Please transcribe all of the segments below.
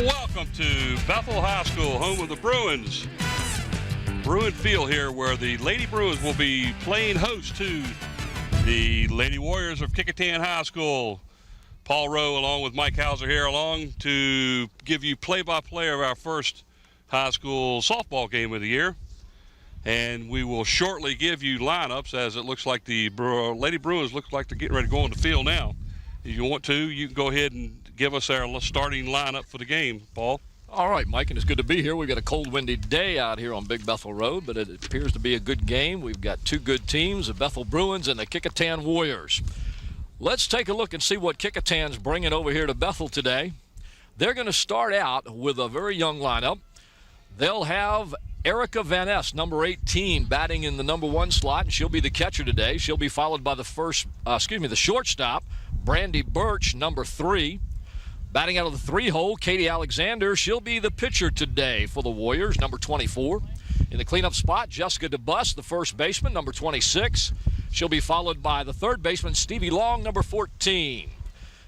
Welcome to Bethel High School, home of the Bruins. Bruin Field here, where the Lady Bruins will be playing host to the Lady Warriors of Kecoughtan High School. Paul Rowe along with Mike Hauser here along to give you play-by-play of our first high school softball game of the year. And we will shortly give you lineups, as it looks like the Lady Bruins look like they're getting ready to go on the field now. If you want to, you can go ahead and give us our starting lineup for the game, Paul. All right, Mike, and it's good to be here. We've got a cold, windy day out here on Big Bethel Road, but it appears to be a good game. We've got two good teams, the Bethel Bruins and the Kecoughtan Warriors. Let's take a look and see what Kecoughtan's bringing over here to Bethel today. They're going to start out with a very young lineup. They'll have Erica Van Ness, number 18, batting in the number 1 slot, and she'll be the catcher today. She'll be followed by the shortstop, Brandy Birch, number 3. Batting out of the 3-hole, Katie Alexander. She'll be the pitcher today for the Warriors, number 24. In the cleanup spot, Jessica DeBus, the first baseman, number 26. She'll be followed by the third baseman, Stevie Long, number 14.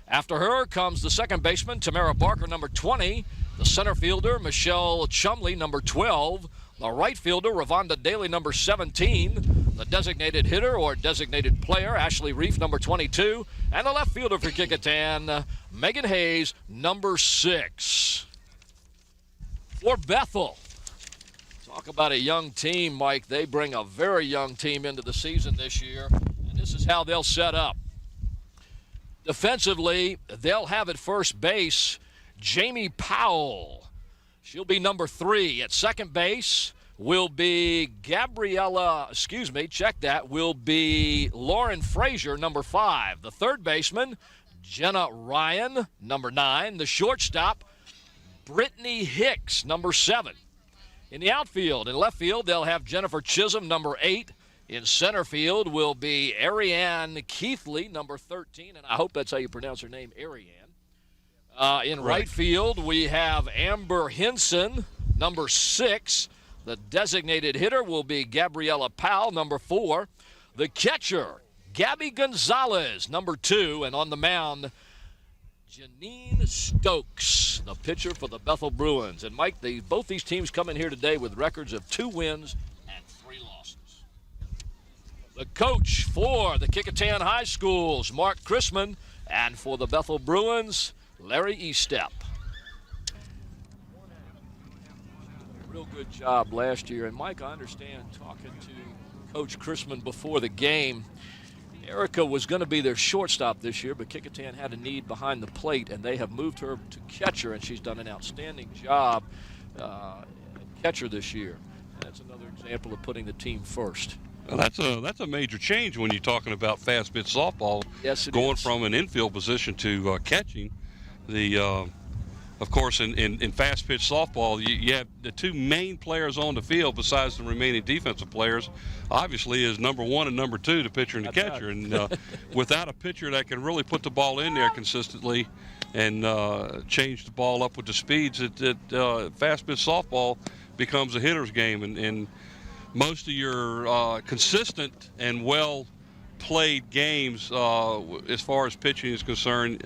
After her comes the second baseman, Tamara Barker, number 20. The center fielder, Michelle Chumley, number 12. The right fielder, Ravonda Daly, number 17. The designated hitter or designated player, Ashley Reef, number 22. And the left fielder for Kecoughtan, Megan Hayes, number 6. For Bethel, talk about a young team, Mike. They bring a very young team into the season this year, and this is how they'll set up. Defensively, they'll have at first base Jamie Powell. She'll be number 3. At second base will be will be Lauren Frazier, number 5. The third baseman, Jenna Ryan, number 9. The shortstop, Brittany Hicks, number 7. In the outfield and left field, they'll have Jennifer Chisholm, number 8. In center field will be Ariane Keithley, number 13, and I hope that's how you pronounce her name, Ariane. In right field, we have Amber Henson, number 6. The designated hitter will be Gabriella Powell, number 4. The catcher, Gabby Gonzalez, number 2. And on the mound, Janine Stokes, the pitcher for the Bethel Bruins. And, Mike, both these teams come in here today with records of 2 wins and 3 losses. The coach for the Kecoughtan High Schools, Mark Chrisman, and for the Bethel Bruins, Larry Estep. Real good job last year. And, Mike, I understand, talking to Coach Chrisman before the game, Erica was going to be their shortstop this year, but Kecoughtan had a need behind the plate, and they have moved her to catcher, and she's done an outstanding job at catcher this year. That's another example of putting the team first. Well, that's a major change when you're talking about fast pitch softball. Yes, it going is. from an infield position to catching. Of course, in fast pitch softball, you have the 2 main players on the field besides the remaining defensive players. Obviously, is number 1 and number 2, the pitcher and the catcher. Right. And without a pitcher that can really put the ball in there consistently and change the ball up with the speeds, fast pitch softball becomes a hitter's game. And most of your consistent and well-played games, as far as pitching is concerned,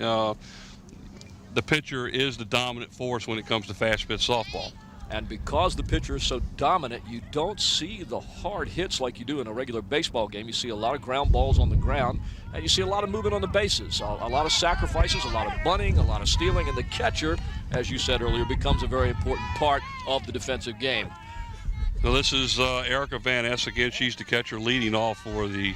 the pitcher is the dominant force when it comes to fast pitch softball. And because the pitcher is so dominant, you don't see the hard hits like you do in a regular baseball game. You see a lot of ground balls on the ground, and you see a lot of movement on the bases, a lot of sacrifices, a lot of bunting, a lot of stealing, and the catcher, as you said earlier, becomes a very important part of the defensive game. Now this is Erica Van Ness again. She's the catcher leading off for the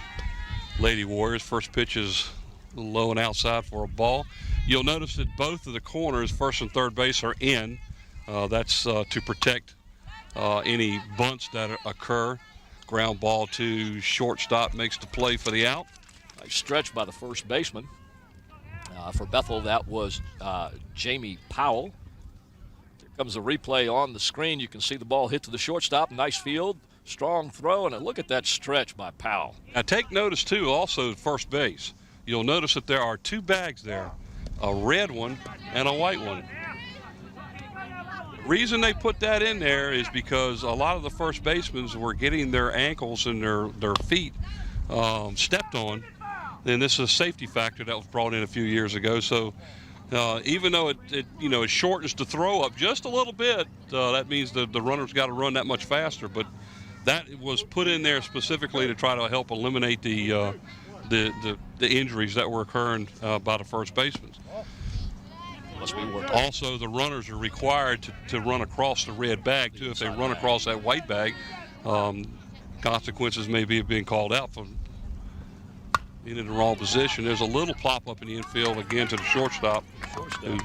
Lady Warriors. First pitch is low and outside for a ball. You'll notice that both of the corners, first and third base, are in. That's to protect any bunts that occur. Ground ball to shortstop makes the play for the out. Nice stretch by the first baseman. For Bethel, that was Jamie Powell. Here comes the replay on the screen. You can see the ball hit to the shortstop. Nice field, strong throw, and look at that stretch by Powell. Now take notice, too, also first base. You'll notice that there are 2 bags there, a red one and a white one. The reason they put that in there is because a lot of the first basemen were getting their ankles and their feet stepped on. And this is a safety factor that was brought in a few years ago. So Even though it shortens the throw up just a little bit, that means the runner's got to run that much faster. But that was put in there specifically to try to help eliminate the injuries that were occurring by the first baseman. Also, the runners are required to run across the red bag too. If they run across that white bag, consequences may be being called out for being in the wrong position. There's a little pop up in the infield again to the shortstop, who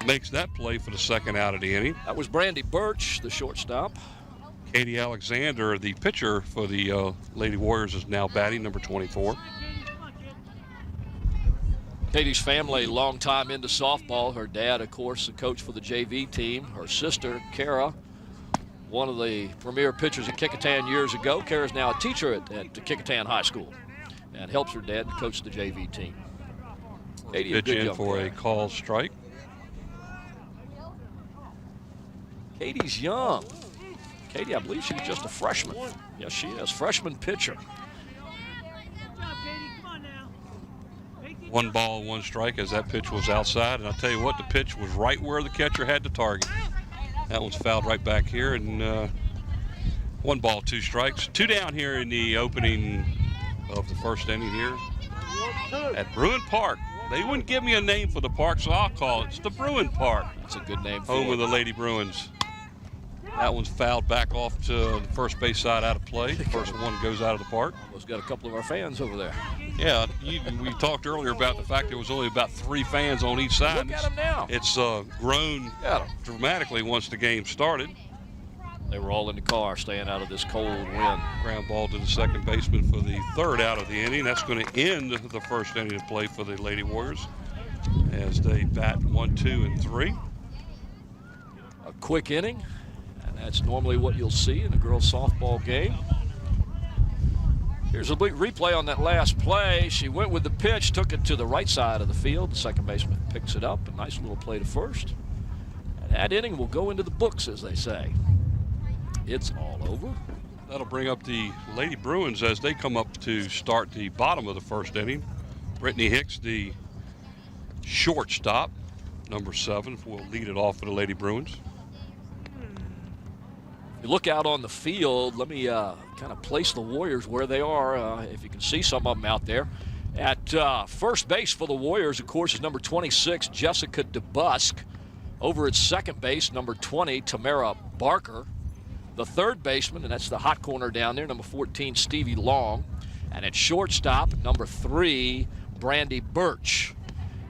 makes that play for the second out of the inning. That was Brandy Birch, the shortstop. Katie Alexander, the pitcher for the Lady Warriors, is now batting, number 24. Katie's family, long time into softball. Her dad, of course, the coach for the JV team. Her sister, Kara, one of the premier pitchers at Kecoughtan years ago. Kara's now a teacher at Kecoughtan High School and helps her dad coach the JV team. Katie, pitch in for a call strike. Katie's young. Katie, I believe she's just a freshman. Yes, she is. Freshman pitcher. 1 ball, 1 strike as that pitch was outside. And I'll tell you what, the pitch was right where the catcher had the target. That one's fouled right back here. And 1 ball, 2 strikes. 2 down here in the opening of the first inning here at Bruin Park. They wouldn't give me a name for the park, so I'll call it. It's the Bruin Park. That's a good name for home of the Lady Bruins. That one's fouled back off to the first base side out of play. The first one goes out of the park. We've got a couple of our fans over there. Yeah, we talked earlier about the fact there was only about 3 fans on each side. Look at them now. It's grown dramatically once the game started. They were all in the car staying out of this cold wind. Ground ball to the second baseman for the 3rd out of the inning. That's going to end the first inning of play for the Lady Warriors as they bat 1, 2, and 3. A quick inning. That's normally what you'll see in a girls' softball game. Here's a replay on that last play. She went with the pitch, took it to the right side of the field. The second baseman picks it up. A nice little play to first. And that inning will go into the books, as they say. It's all over. That'll bring up the Lady Bruins as they come up to start the bottom of the first inning. Brittany Hicks, the shortstop, number 7, will lead it off for the Lady Bruins. You look out on the field, let me kind of place the Warriors where they are, if you can see some of them out there. At first base for the Warriors, of course, is number 26, Jessica DeBusk. Over at second base, number 20, Tamara Barker. The third baseman, and that's the hot corner down there, number 14, Stevie Long. And at shortstop, number 3, Brandy Birch.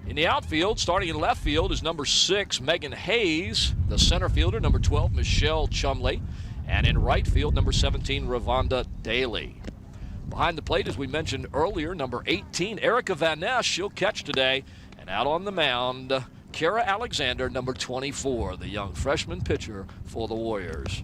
In the outfield, starting in left field, is number 6, Megan Hayes. The center fielder, number 12, Michelle Chumley. And in right field, number 17, Ravonda Daly. Behind the plate, as we mentioned earlier, number 18, Erica Van Ness. She'll catch today. And out on the mound, Kara Alexander, number 24, the young freshman pitcher for the Warriors.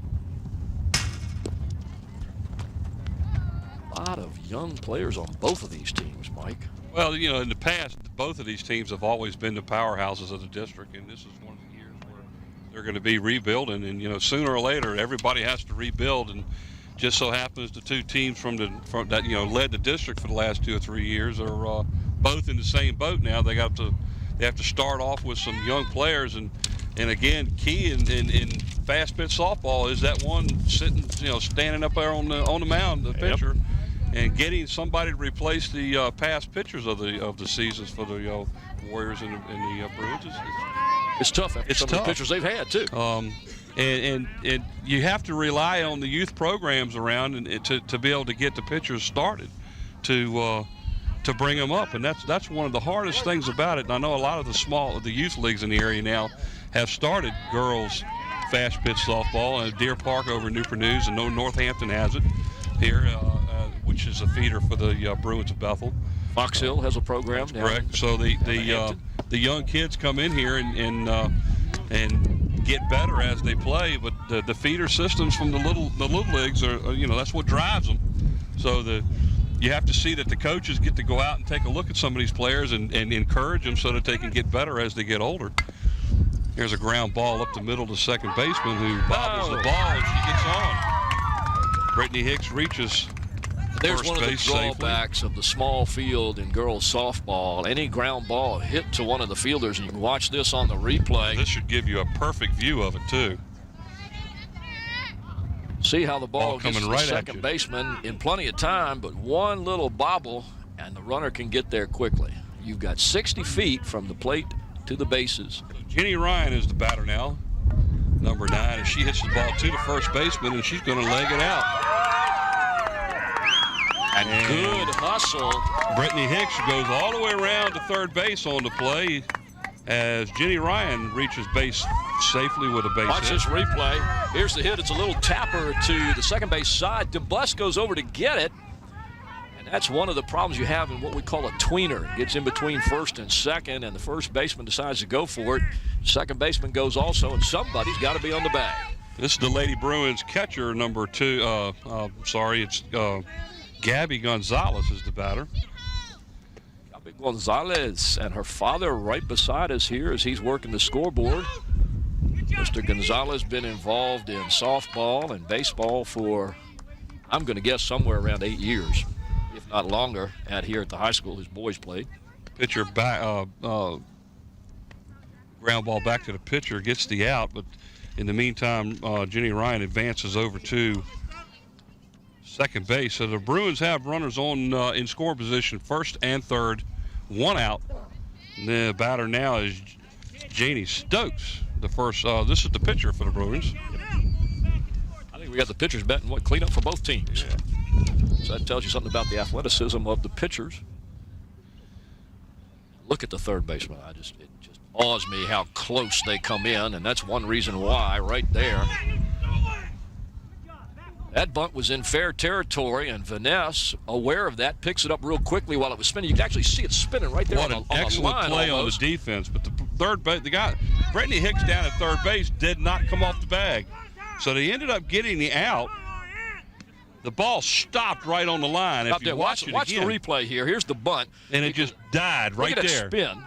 A lot of young players on both of these teams, Mike. Well, you know, in the past, both of these teams have always been the powerhouses of the district, and this is one of the years where they're going to be rebuilding. And, you know, sooner or later, everybody has to rebuild. And just so happens the 2 teams from that, you know, led the district for the last 2 or 3 years are both in the same boat now. They have to start off with some young players. And again, key in fast pitch softball is that one sitting, you know, standing up there on the mound, the pitcher. Yep. And getting somebody to replace the past pitchers of the seasons for the Warriors and the Bruins. It's tough after some of the pitchers they've had too. And you have to rely on the youth programs around and to be able to get the pitchers started to bring them up. And that's one of the hardest things about it. And I know a lot of the youth leagues in the area now have started girls fast pitch softball. And Deer Park over in Newport News, and Northampton has it here. Which is a feeder for the Bruins of Bethel. Fox Hill has a program. Correct. So the young kids come in here and get better as they play, but the feeder systems from the little leagues are, you know, that's what drives them. So you have to see that the coaches get to go out and take a look at some of these players and encourage them so that they can get better as they get older. Here's a ground ball up the middle to second baseman who bobbles the ball and she gets on. Brittany Hicks reaches. There's first one of the base safely. drawbacks of the small field in girls softball. Any ground ball hit to one of the fielders, and you can watch this on the replay. This should give you a perfect view of it, too. See how the ball gets to the right second baseman in plenty of time, but one little bobble, and the runner can get there quickly. You've got 60 feet from the plate to the bases. Jenny Ryan is the batter now, number 9, and she hits the ball to the first baseman, and she's going to leg it out. And good hustle. Brittany Hicks goes all the way around to third base on the play as Jenny Ryan reaches base safely with a base Watch hit. this replay. Here's the hit. It's a little tapper to the second base side. DeBus goes over to get it. And that's one of the problems you have in what we call a tweener. It gets in between first and second, and the first baseman decides to go for it. Second baseman goes also, and somebody's got to be on the bag. This is the Lady Bruins catcher, number 2. It's Gabby Gonzalez is the batter. Gabby Gonzalez and her father right beside us here as he's working the scoreboard. Mr. Gonzalez been involved in softball and baseball for, I'm going to guess, somewhere around 8 years, if not longer, here at the high school his boys played. Pitcher back, ground ball back to the pitcher, gets the out, but in the meantime, Jenny Ryan advances over to second base. So the Bruins have runners on in score position, first and third, one out. And the batter now is Janie Stokes. The first. This is the pitcher for the Bruins. I think we got the pitchers betting what cleanup for both teams. Yeah. So that tells you something about the athleticism of the pitchers. Look at the third baseman. It just awes me how close they come in, and that's one reason why right there. That bunt was in fair territory, and Vanessa, aware of that, picks it up real quickly while it was spinning. You can actually see it spinning right there on the line. What an excellent play almost. on the defense. But the third base, the guy, Brittany Hicks down at third base, did not come off the bag. So they ended up getting the out. The ball stopped right on the line. If you watch the replay here. Here's the bunt. And it just died right there. Look at that spin.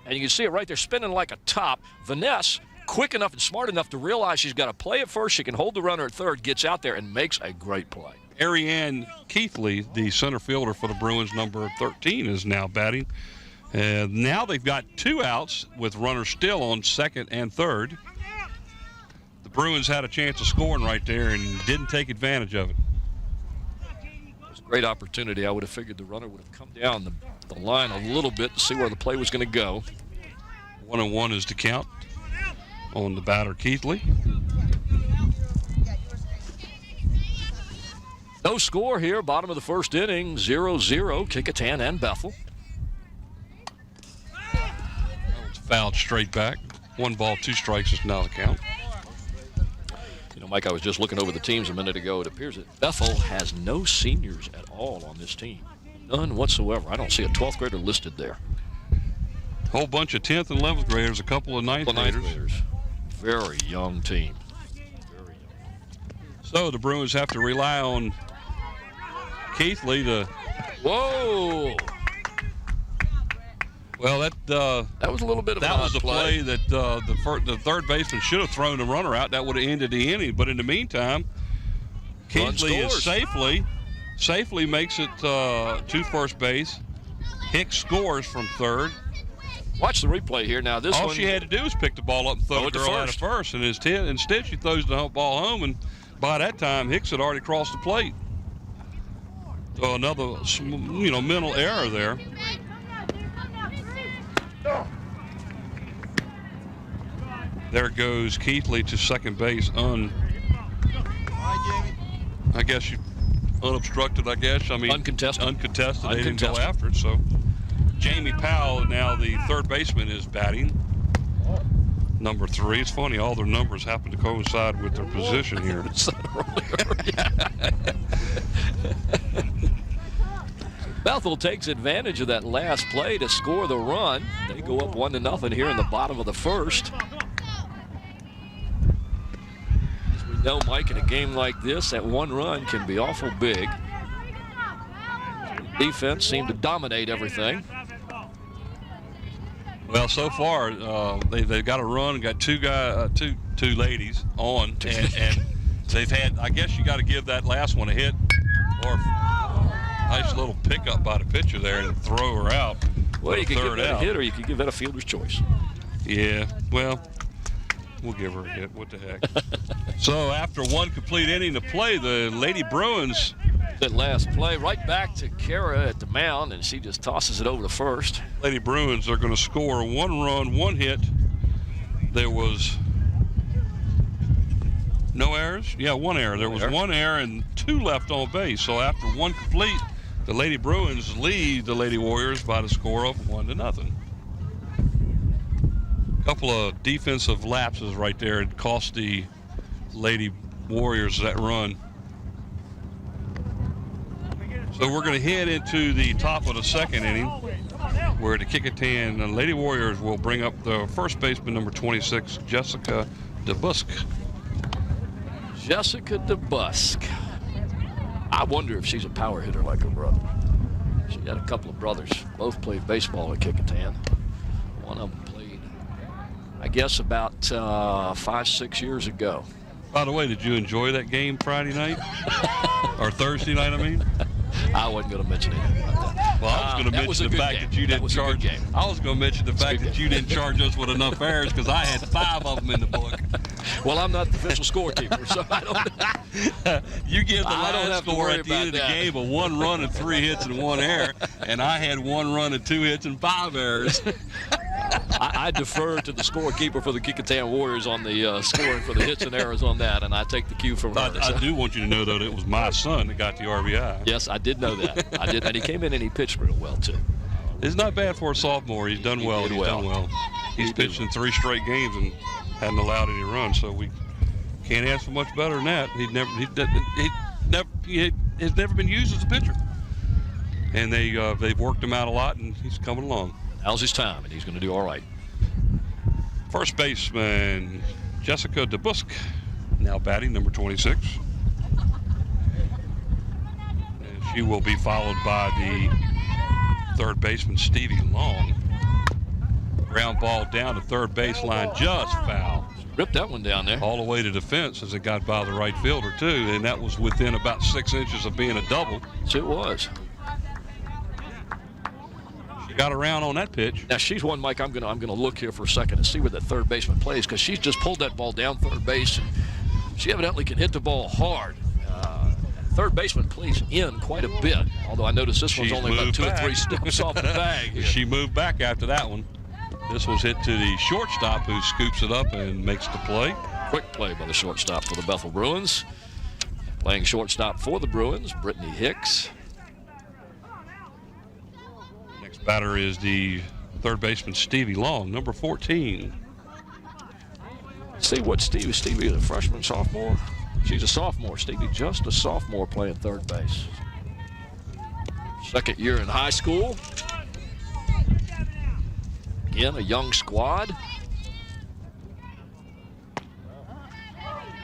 And you can see it right there spinning like a top. Vanessa, quick enough and smart enough to realize she's got to play it first. She can hold the runner at third, gets out there, and makes a great play. Ariane Keithley, the center fielder for the Bruins, number 13, is now batting. And now they've got 2 outs with runners still on second and third. The Bruins had a chance of scoring right there and didn't take advantage of it. It was a great opportunity. I would have figured the runner would have come down the line a little bit to see where the play was going to go. 1-1 is the count on the batter, Keithley. No score here, bottom of the first inning, 0-0, Kecoughtan and Bethel. It's fouled straight back. 1 ball, 2 strikes is now the count. You know, Mike, I was just looking over the teams a minute ago. It appears that Bethel has no seniors at all on this team. None whatsoever. I don't see a 12th grader listed there. Whole bunch of 10th and 11th graders, a couple of 9th graders. Very young team. Very young. So the Bruins have to rely on Keithley to. Whoa! Well, that was a little bit of that was the play that the third baseman should have thrown the runner out. That would have ended the inning. But in the meantime, Keithley is safely makes it to first base. Hicks scores from third. Watch the replay here. Now all she had to do was pick the ball up and throw the girl out of first, and instead she throws the ball home, and by that time Hicks had already crossed the plate. So another mental error there. There goes Keithley to second base unobstructed, uncontested. They didn't go after it. So Jamie Powell, now the third baseman, is batting. Number 3. It's funny, all their numbers happen to coincide with their position here. Bethel takes advantage of that last play to score the run. They go up 1-0 here in the bottom of the first. As we know, Mike, in a game like this, that one run can be awful big. Defense seemed to dominate everything. Well, so far they've got a run, got two ladies on, and they've had. I guess you got to give that last one a hit, or Nice little pickup by the pitcher there and throw her out. Well, you could give Third that a out. hit, or you could give that a fielder's choice. Yeah, well, we'll give her a hit. What the heck? So after one complete inning to play, the Lady Bruins. That last play, right back to Kara at the mound, and she just tosses it over to first. Lady Bruins are going to score 1 run, 1 hit. There was no errors? Yeah, 1 error. There was 1 error and 2 left on base. So after 1 complete, the Lady Bruins lead the Lady Warriors by the score of 1-0. Couple of defensive lapses right there. It cost the Lady Warriors that run. So we're going to head into the top of the second inning, where the Kecoughtan Lady Warriors will bring up the first baseman, number 26, Jessica DeBusk. Jessica DeBusk. I wonder if she's a power hitter like her brother. She had a couple of brothers. Both played baseball at Kecoughtan. One of them played, I guess, about 5-6 years ago. By the way, did you enjoy that game Friday night? Or Thursday night, I mean? I wasn't going to mention anything about that. Well, I was going to mention the fact that you didn't charge. I was going to mention the fact that you didn't charge us with enough errors because I had 5 of them in the book. Well, I'm not the official scorekeeper, so I don't. You give the line have to score worry at the end of the about that. game of 1 run and 3 hits and 1 error, and I had 1 run and 2 hits and 5 errors. I defer to the scorekeeper for the Kecoughtan Warriors on the scoring for the hits and errors on that, and I take the cue from her. I do want you to know, though, that it was my son that got the RBI. Yes, I did know that. I did, and he came in and he pitched real well too. It's not bad for a sophomore. He's done well. did He's done well. He's pitched in 3 straight games and hadn't allowed any runs, so we can't ask for much better than that. He has never been used as a pitcher, and they've worked him out a lot, and he's coming along. Now's his time, and he's going to do all right. First baseman Jessica DeBusk, now batting, number 26. And she will be followed by the third baseman Stevie Long. Ground ball down to third baseline, just foul. Ripped that one down there. All the way to the fence as it got by the right fielder, too, and that was within about 6 inches of being a double. Yes, it was. She got around on that pitch. Now she's one, Mike. I'm gonna look here for a second and see where that third baseman plays, because she's just pulled that ball down third base, and she evidently can hit the ball hard. Third baseman plays in quite a bit, although I noticed this one's only about 2 or 3 steps off the bag here. She moved back after that one. This was hit to the shortstop, who scoops it up and makes the play. Quick play by the shortstop for the Bethel Bruins. Playing shortstop for the Bruins, Brittany Hicks. Next batter is the third baseman Stevie Long, number 14. See what Stevie is a freshman, sophomore? She's a sophomore. Stevie just a sophomore playing third base. Second year in high school. Again, a young squad.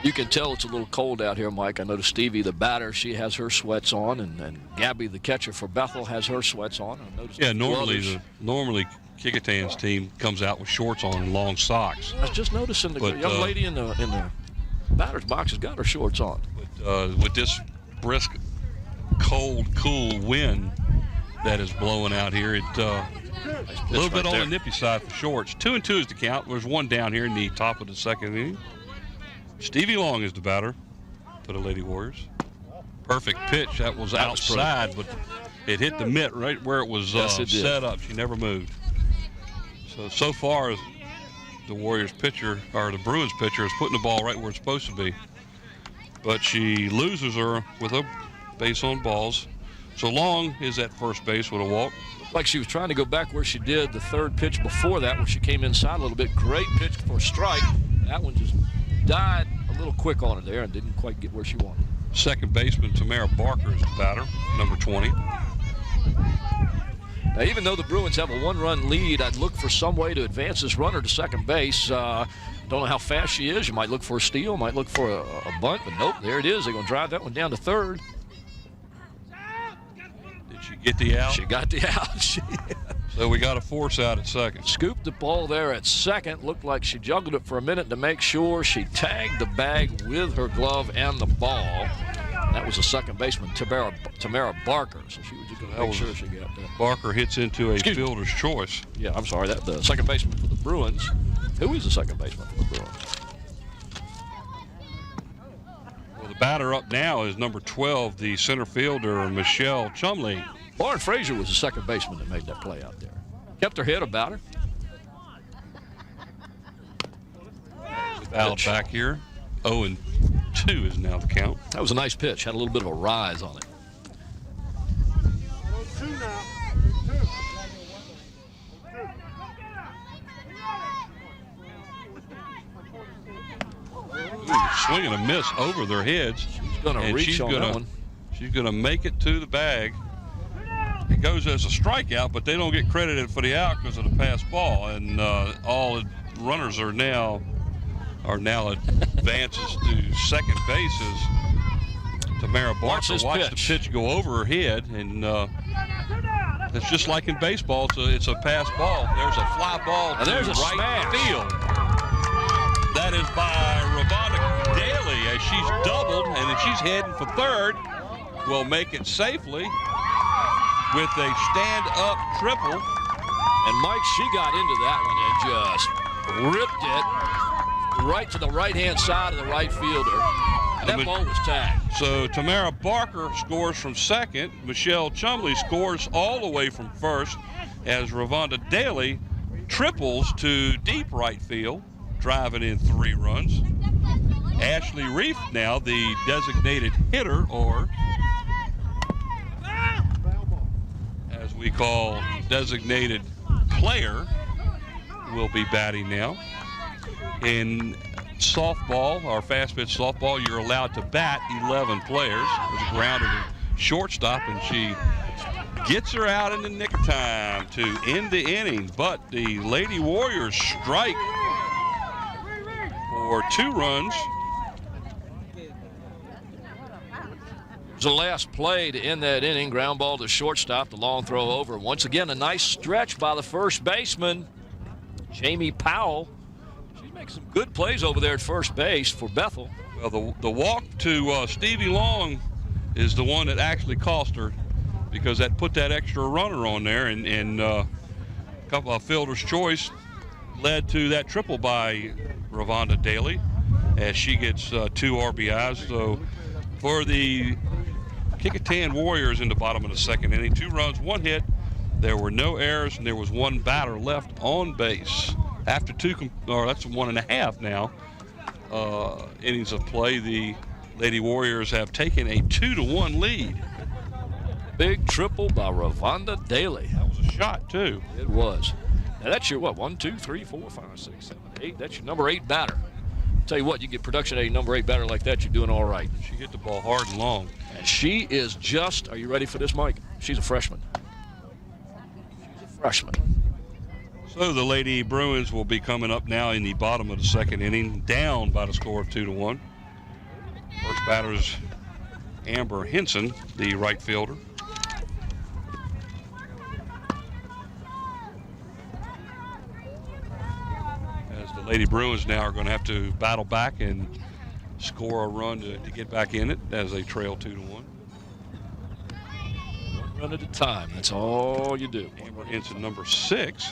You can tell it's a little cold out here, Mike. I noticed Stevie, the batter, she has her sweats on, and Gabby, the catcher for Bethel, has her sweats on. I noticed normally Kecoughtan's team comes out with shorts on and long socks. I was just noticing the young lady in the batter's box has got her shorts on. But with this brisk, cold, cool wind that is blowing out here, it a little bit on the nippy side for shorts. 2-2 is the count. There's one down here in the top of the second inning. Stevie Long is the batter for the Lady Warriors. Perfect pitch. That was outside, but it hit the mitt right where it was set up. She never moved. So far, the Warriors pitcher, or the Bruins pitcher, is putting the ball right where it's supposed to be. But she loses her with a base on balls. So Long is at first base with a walk. Like she was trying to go back where she did the third pitch before that, where she came inside a little bit. Great pitch for a strike. That one just died a little quick on her there and didn't quite get where she wanted. Second baseman Tamara Barker is the batter, number 20. Now, even though the Bruins have a 1-run lead, I'd look for some way to advance this runner to second base. Don't know how fast she is. You might look for a steal, might look for a bunt, but nope, there it is. They're going to drive that one down to third. Did she get the out? She got the out. So we got a force out at second. Scooped the ball there at second. Looked like she juggled it for a minute to make sure. She tagged the bag with her glove and the ball. That was the second baseman, Tamara Barker. So she was just going to make sure she got that. Barker hits into a fielder's choice. Yeah, I'm sorry. That the second baseman for the Bruins. Who is the second baseman for the Bruins? Well, the batter up now is number 12, the center fielder, Michelle Chumley. Lauren Frazier was the second baseman that made that play out there. Kept her head about her. Out back here. 0-2 is now the count. That was a nice pitch. Had a little bit of a rise on it. Swing and a miss over their heads. She's going to reach on that one. She's going to make it to the bag. It goes as a strikeout, but they don't get credited for the out because of the pass ball. And all the runners are now advances to second bases. Tamara Barker watched the pitch go over her head, and it's just like in baseball. It's a pass ball. There's a fly ball to right field. That is by Ravonna Daly as she's doubled, and then she's heading for third. Will make it safely with a stand-up triple. And Mike, she got into that one and just ripped it right to the right-hand side of the right fielder. And that ball was tagged. So Tamara Barker scores from second. Michelle Chumley scores all the way from first as Ravonna Daly triples to deep right field, driving in 3 runs. Ashley Reef now the designated hitter, or as we call designated player, will be batting now. In softball, or fast pitch softball, you're allowed to bat 11 players. There's a grounder to shortstop, and she gets her out in the nick of time to end the inning. But the Lady Warriors strike for 2 runs. It was the last play to end that inning. Ground ball to shortstop, the long throw over. Once again, a nice stretch by the first baseman, Jamie Powell. She's making some good plays over there at first base for Bethel. Well, the walk to Stevie Long is the one that actually cost her, because that put that extra runner on there, and a couple of fielder's choice led to that triple by Ravonna Daly as she gets 2 RBIs. So for the Kecoughtan Warriors in the bottom of the second inning, 2 runs, 1 hit. There were no errors, and there was 1 batter left on base. After that's 1.5 now innings of play, the Lady Warriors have taken a 2-1 lead. Big triple by Ravonna Daly. That was a shot, too. It was. Now that's your, 1, 2, 3, 4, 5, 6, 7, 8. That's your number 8 batter. Tell you what, you get production at a number 8 batter like that, you're doing all right. She hit the ball hard and long. And she is just, are you ready for this, Mike? She's a freshman. She's a freshman. So the Lady Bruins will be coming up now in the bottom of the second inning, down by the score of 2-1. First batter is Amber Henson, the right fielder. As the Lady Bruins now are going to have to battle back and score a run to get back in it as they trail 2-1. 1 run at a time. That's all you do. Amber Henson, number 6.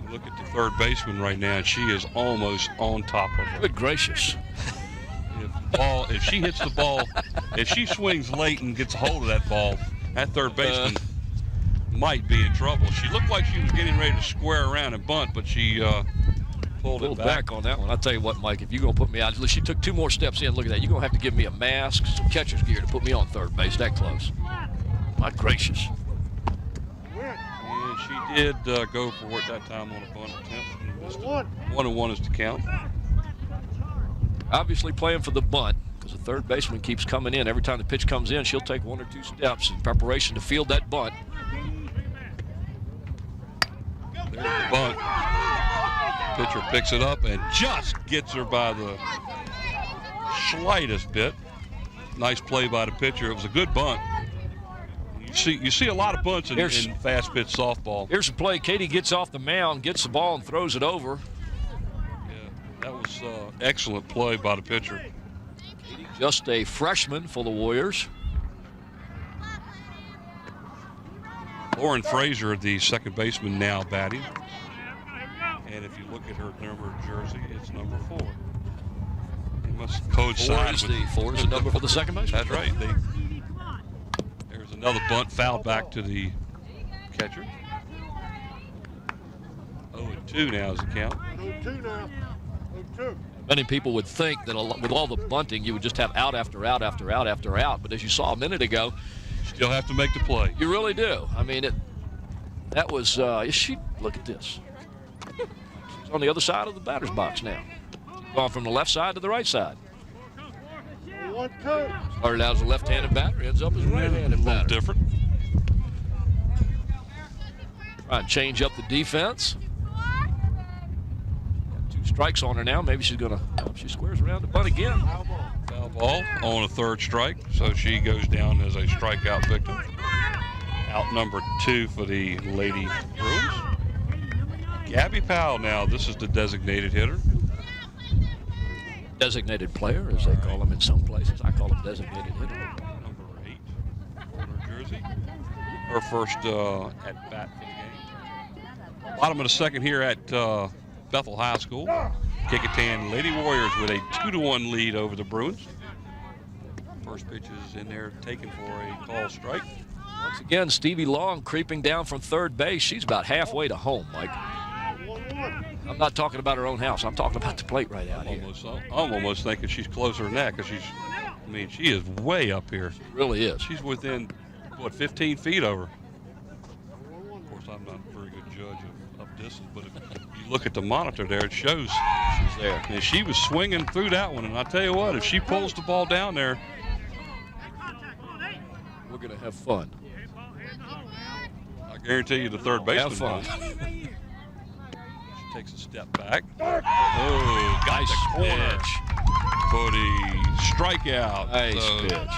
Look at the third baseman right now, and she is almost on top of her. Good gracious. If she hits the ball, if she swings late and gets a hold of that ball, that third baseman might be in trouble. She looked like she was getting ready to square around and bunt, but she pulled it back on that one. I'll tell you what, Mike, if you're going to put me out, she took 2 more steps in. Look at that. You're going to have to give me a mask, some catcher's gear to put me on third base that close. My gracious. And she did go for it that time on a bunt attempt. 1-1 is the count. Obviously playing for the bunt, because the third baseman keeps coming in. Every time the pitch comes in, she'll take 1 or 2 steps in preparation to field that bunt. There's the bunt. Pitcher picks it up and just gets her by the slightest bit. Nice play by the pitcher. It was a good bunt. You see a lot of bunts in fast pitch softball. Here's a play. Katie gets off the mound, gets the ball, and throws it over. Yeah, that was excellent play by the pitcher. Just a freshman for the Warriors. Lauren Frazier, the second baseman, now batting. And if you look at her number jersey, it's number 4. It must coincide with four is the number for the second baseman. That's right. There's another bunt foul back to the catcher. 0-2 now is the count. 0-2 now. 0-2. Many people would think that with all the bunting, you would just have out after out after out after out. But as you saw a minute ago, still have to make the play. You really do. I mean, that was. Look at this. She's on the other side of the batter's box now. She's gone from the left side to the right side. 1-2. Started out as a left-handed batter, ends up as a right-handed A little batter. different. Try and change up the defense. Got 2 strikes on her now. Maybe she's gonna. She squares around the bunt again. Foul ball on a 3rd strike, so she goes down as a strikeout victim. Out number 2 for the Lady Bruins. Gabby Powell now, this is the designated hitter. Designated player, as they call them in some places. I call them designated hitter. Number 8 on her jersey. Her first at bat for the game. Bottom of the second here at Bethel High School. Kecoughtan Lady Warriors with a 2-1 lead over the Bruins. First pitch is in there taken for a call strike. Once again, Stevie Long creeping down from third base. She's about halfway to home, Mike. I'm not talking about her own house. I'm talking about the plate right out here. I'm almost thinking she's closer than that because she is way up here. She really is. She's within, 15 feet over. Of course, I'm not a very good judge of distance, but if you look at the monitor there, it shows she's there. And she was swinging through that one, and I tell you what, if she pulls the ball down there, we're going to have fun. I guarantee you the third baseman Have fun. She takes a step back. Oh, got Nice the corner pitch. for the strikeout. Nice So, pitch.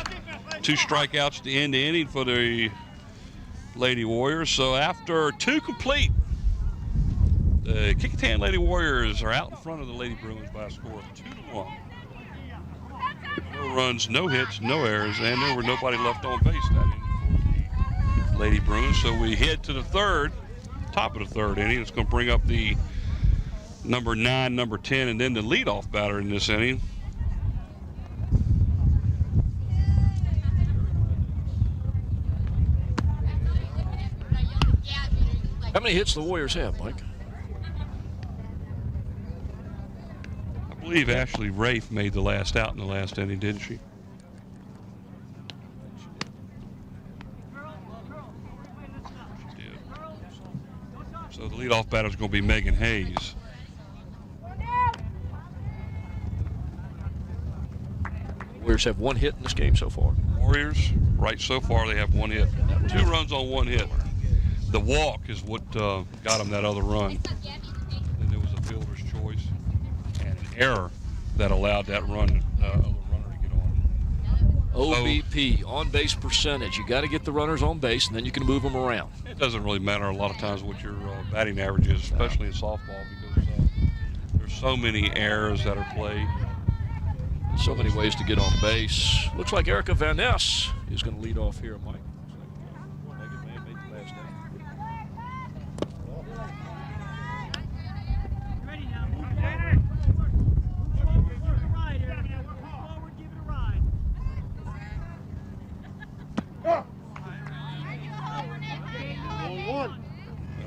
2 strikeouts to end the inning for the Lady Warriors. So after 2 complete, the Kecoughtan Lady Warriors are out in front of the Lady Bruins by a score of 2-1. No runs, no hits, no errors, and there were nobody left on base that inning for the Lady Bruins. So we head to the top of the 3rd inning. It's going to bring up the number 9, number 10, and then the leadoff batter in this inning. How many hits the Warriors have, Mike? I believe Ashley Rafe made the last out in the last inning, didn't she? She did. So the leadoff batter is going to be Megan Hayes. Warriors have 1 hit in this game so far. Warriors, right so far, they have 1 hit. 2 runs on 1 hit. The walk is what got them that other run. Then there was a fielder's choice and an error that allowed that other runner to get on. OBP, on-base percentage. You got to get the runners on base, and then you can move them around. It doesn't really matter a lot of times what your batting average is, especially in softball, because there's so many errors that are played. So many ways to get on base. Looks like Erica Van Ness is going to lead off here, Mike. Megan may have made the last out.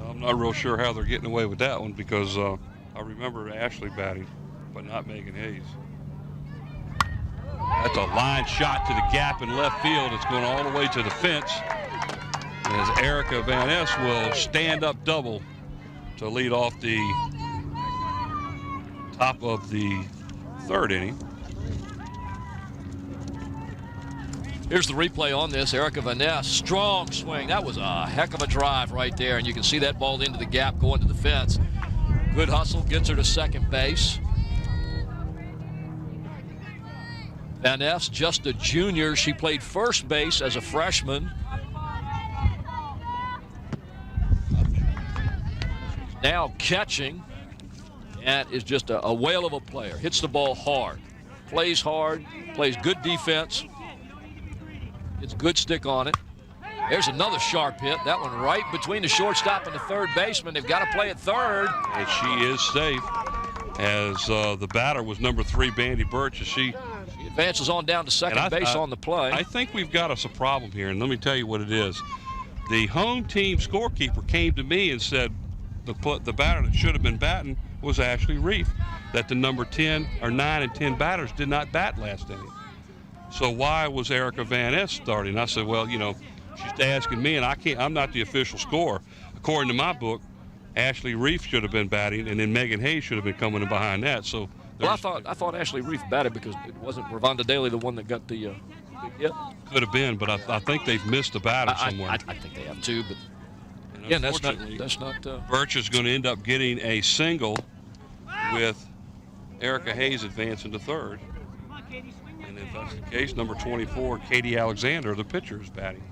I'm not real sure how they're getting away with that one because I remember Ashley batting, but not Megan Hayes. That's a line shot to the gap in left field. It's going all the way to the fence. As Erica Van Ness will stand up double to lead off the top of the 3rd inning. Here's the replay on this. Erica Van Ness, strong swing. That was a heck of a drive right there, and you can see that ball into the gap going to the fence. Good hustle, gets her to second base. Van Ness, just a junior. She played first base as a freshman. Now catching, and is just a whale of a player. Hits the ball hard. plays hard, plays good defense. Gets a good stick on it. There's another sharp hit. That one right between the shortstop and the third baseman. They've got to play at third. And she is safe, as the batter was number 3, Bandy Birch. As she advances on down to second base on the play. I think we've got us a problem here, and let me tell you what it is. The home team scorekeeper came to me and said the batter that should have been batting was Ashley Reef, that the number 10 or 9 and 10 batters did not bat last inning. So why was Erica Van Ness starting? I said, well, you know, she's asking me, and I'm not the official scorer. According to my book, Ashley Reef should have been batting, and then Megan Hayes should have been coming in behind that. So, well, I thought Ashley Reef batted because it wasn't Ravonda Daly the one that got the big hit. Could have been, but I think they've missed a batter somewhere. I think they have too, but again, that's not. Birch is going to end up getting a single with Erica Hayes advancing to third. And if that's the case, number 24, Katie Alexander, the pitcher, is batting.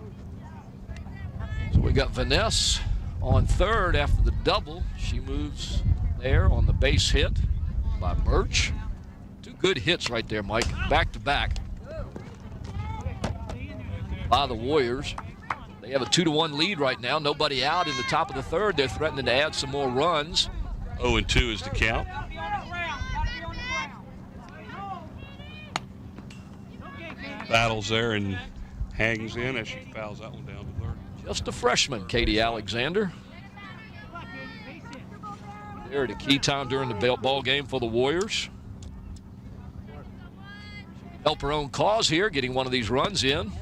So we got Vanessa on third after the double. She moves there on the base hit by Birch. 2 good hits right there, Mike, back to back by the Warriors. They have a 2-1 lead right now. Nobody out in the top of the third. They're threatening to add some more runs. 0-2 is the count. Battles there and hangs in as she fouls that one down to third. Just a freshman, Katie Alexander. There at a key time during the ball game for the Warriors. She can help her own cause here, getting one of these runs in.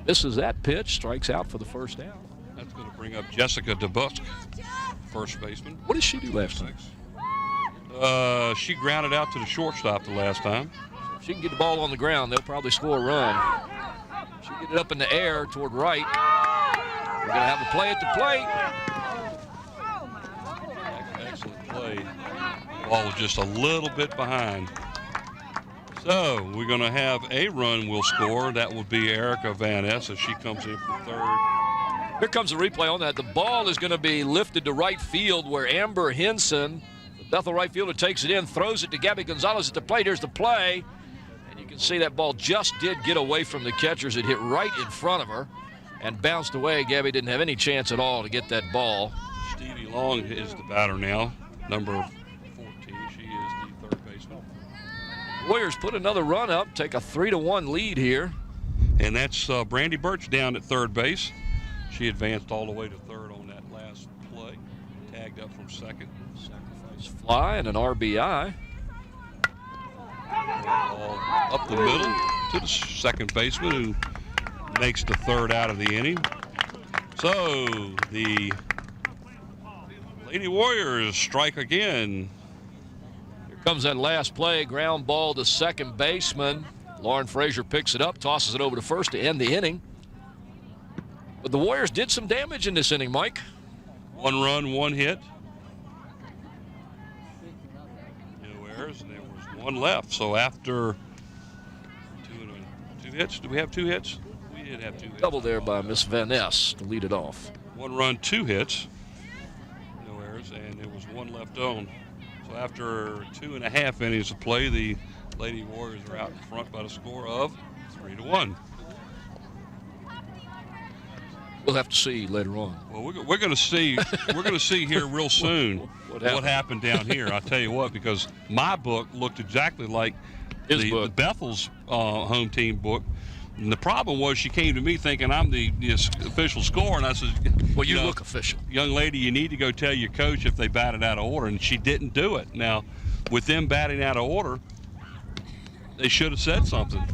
Misses that pitch, strikes out for the first out. That's going to bring up Jessica DeBusk, first baseman. What did she do last time? She grounded out to the shortstop the last time. If she can get the ball on the ground, they'll probably score a run. She get it up in the air toward right. We're going to have a play at the plate. Excellent play. The ball was just a little bit behind. So we're going to have a run we'll score. That would be Erica Van Ness as she comes in for third. Here comes a replay on that. The ball is going to be lifted to right field where Amber Henson, the Bethel right fielder, takes it in, throws it to Gabby Gonzalez at the plate. Here's the play. And you can see that ball just did get away from the catchers. It hit right in front of her and bounced away. Gabby didn't have any chance at all to get that ball. Stevie Long is the batter now, number 14. She is the third baseman. Warriors put another run up, take a 3-1 lead here. And that's Brandy Birch down at third base. She advanced all the way to third on that last play. Tagged up from second. Sacrifice fly and an RBI. Ball up the middle to the second baseman, who makes the third out of the inning. So the Lady Warriors strike again. Here comes that last play, ground ball to second baseman. Lauren Frazier picks it up, tosses it over to first to end the inning. But the Warriors did some damage in this inning, Mike. 1 run, 1 hit. No errors, and there was 1 left. So after two hits, do we have 2 hits? We did have 2 hits. Double there by Miss Van Ness to lead it off. 1 run, 2 hits. No errors, and there was 1 left on. So after 2.5 innings of play, the Lady Warriors are out in front by the score of 3-1. We'll have to see later on. Well, we're going to see. We're going to see here real soon what happened down here. I'll tell you what, because my book looked exactly like the Bethel's home team book. And the problem was she came to me thinking I'm the official scorer, and I said, "Well, you look official, young lady. You need to go tell your coach if they batted out of order." And she didn't do it. Now, with them batting out of order, they should have said something. A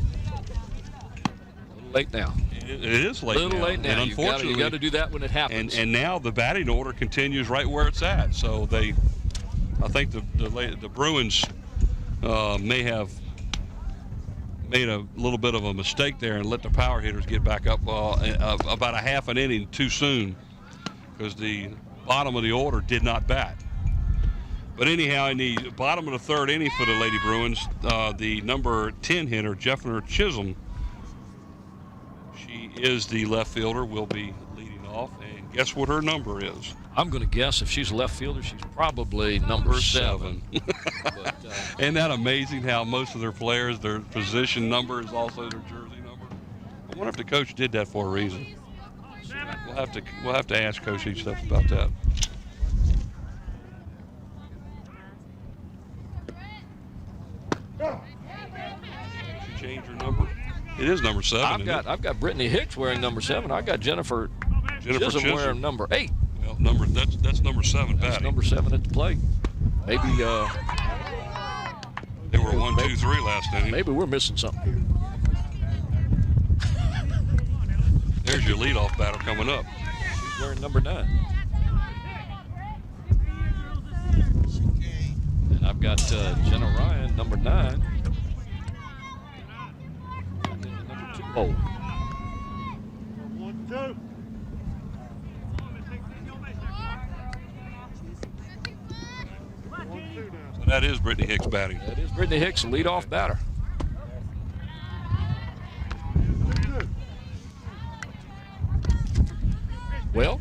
little late now. It is late. A little late now. And unfortunately, you got to do that when it happens. And now the batting order continues right where it's at. So I think the Bruins may have made a little bit of a mistake there and let the power hitters get back up about a half an inning too soon, because the bottom of the order did not bat. But anyhow, in the bottom of the third inning for the Lady Bruins, the number 10 hitter, Jeffner Chisholm, she is the left fielder, will be leading off, and guess what her number is? I'm going to guess if she's a left fielder, she's probably number 7. But, isn't that amazing how most of their players, their position number is also their jersey number? I wonder if the coach did that for a reason. We'll have to ask Coach each stuff about that. She changed her number. It is number 7. I've got Brittany Hicks wearing number 7. I got Jennifer Chisholm wearing number 8. Well, that's number 7 That's batting. number 7 at the plate. Maybe they were 1, 2, 3 last inning. maybe we're missing something here. There's your leadoff batter coming up. She's wearing number 9. And I've got Jenna Ryan, number 9. And then the number 2 hole. 1, 2. So that is Brittany Hicks batting. That is Brittany Hicks, the leadoff batter. Well,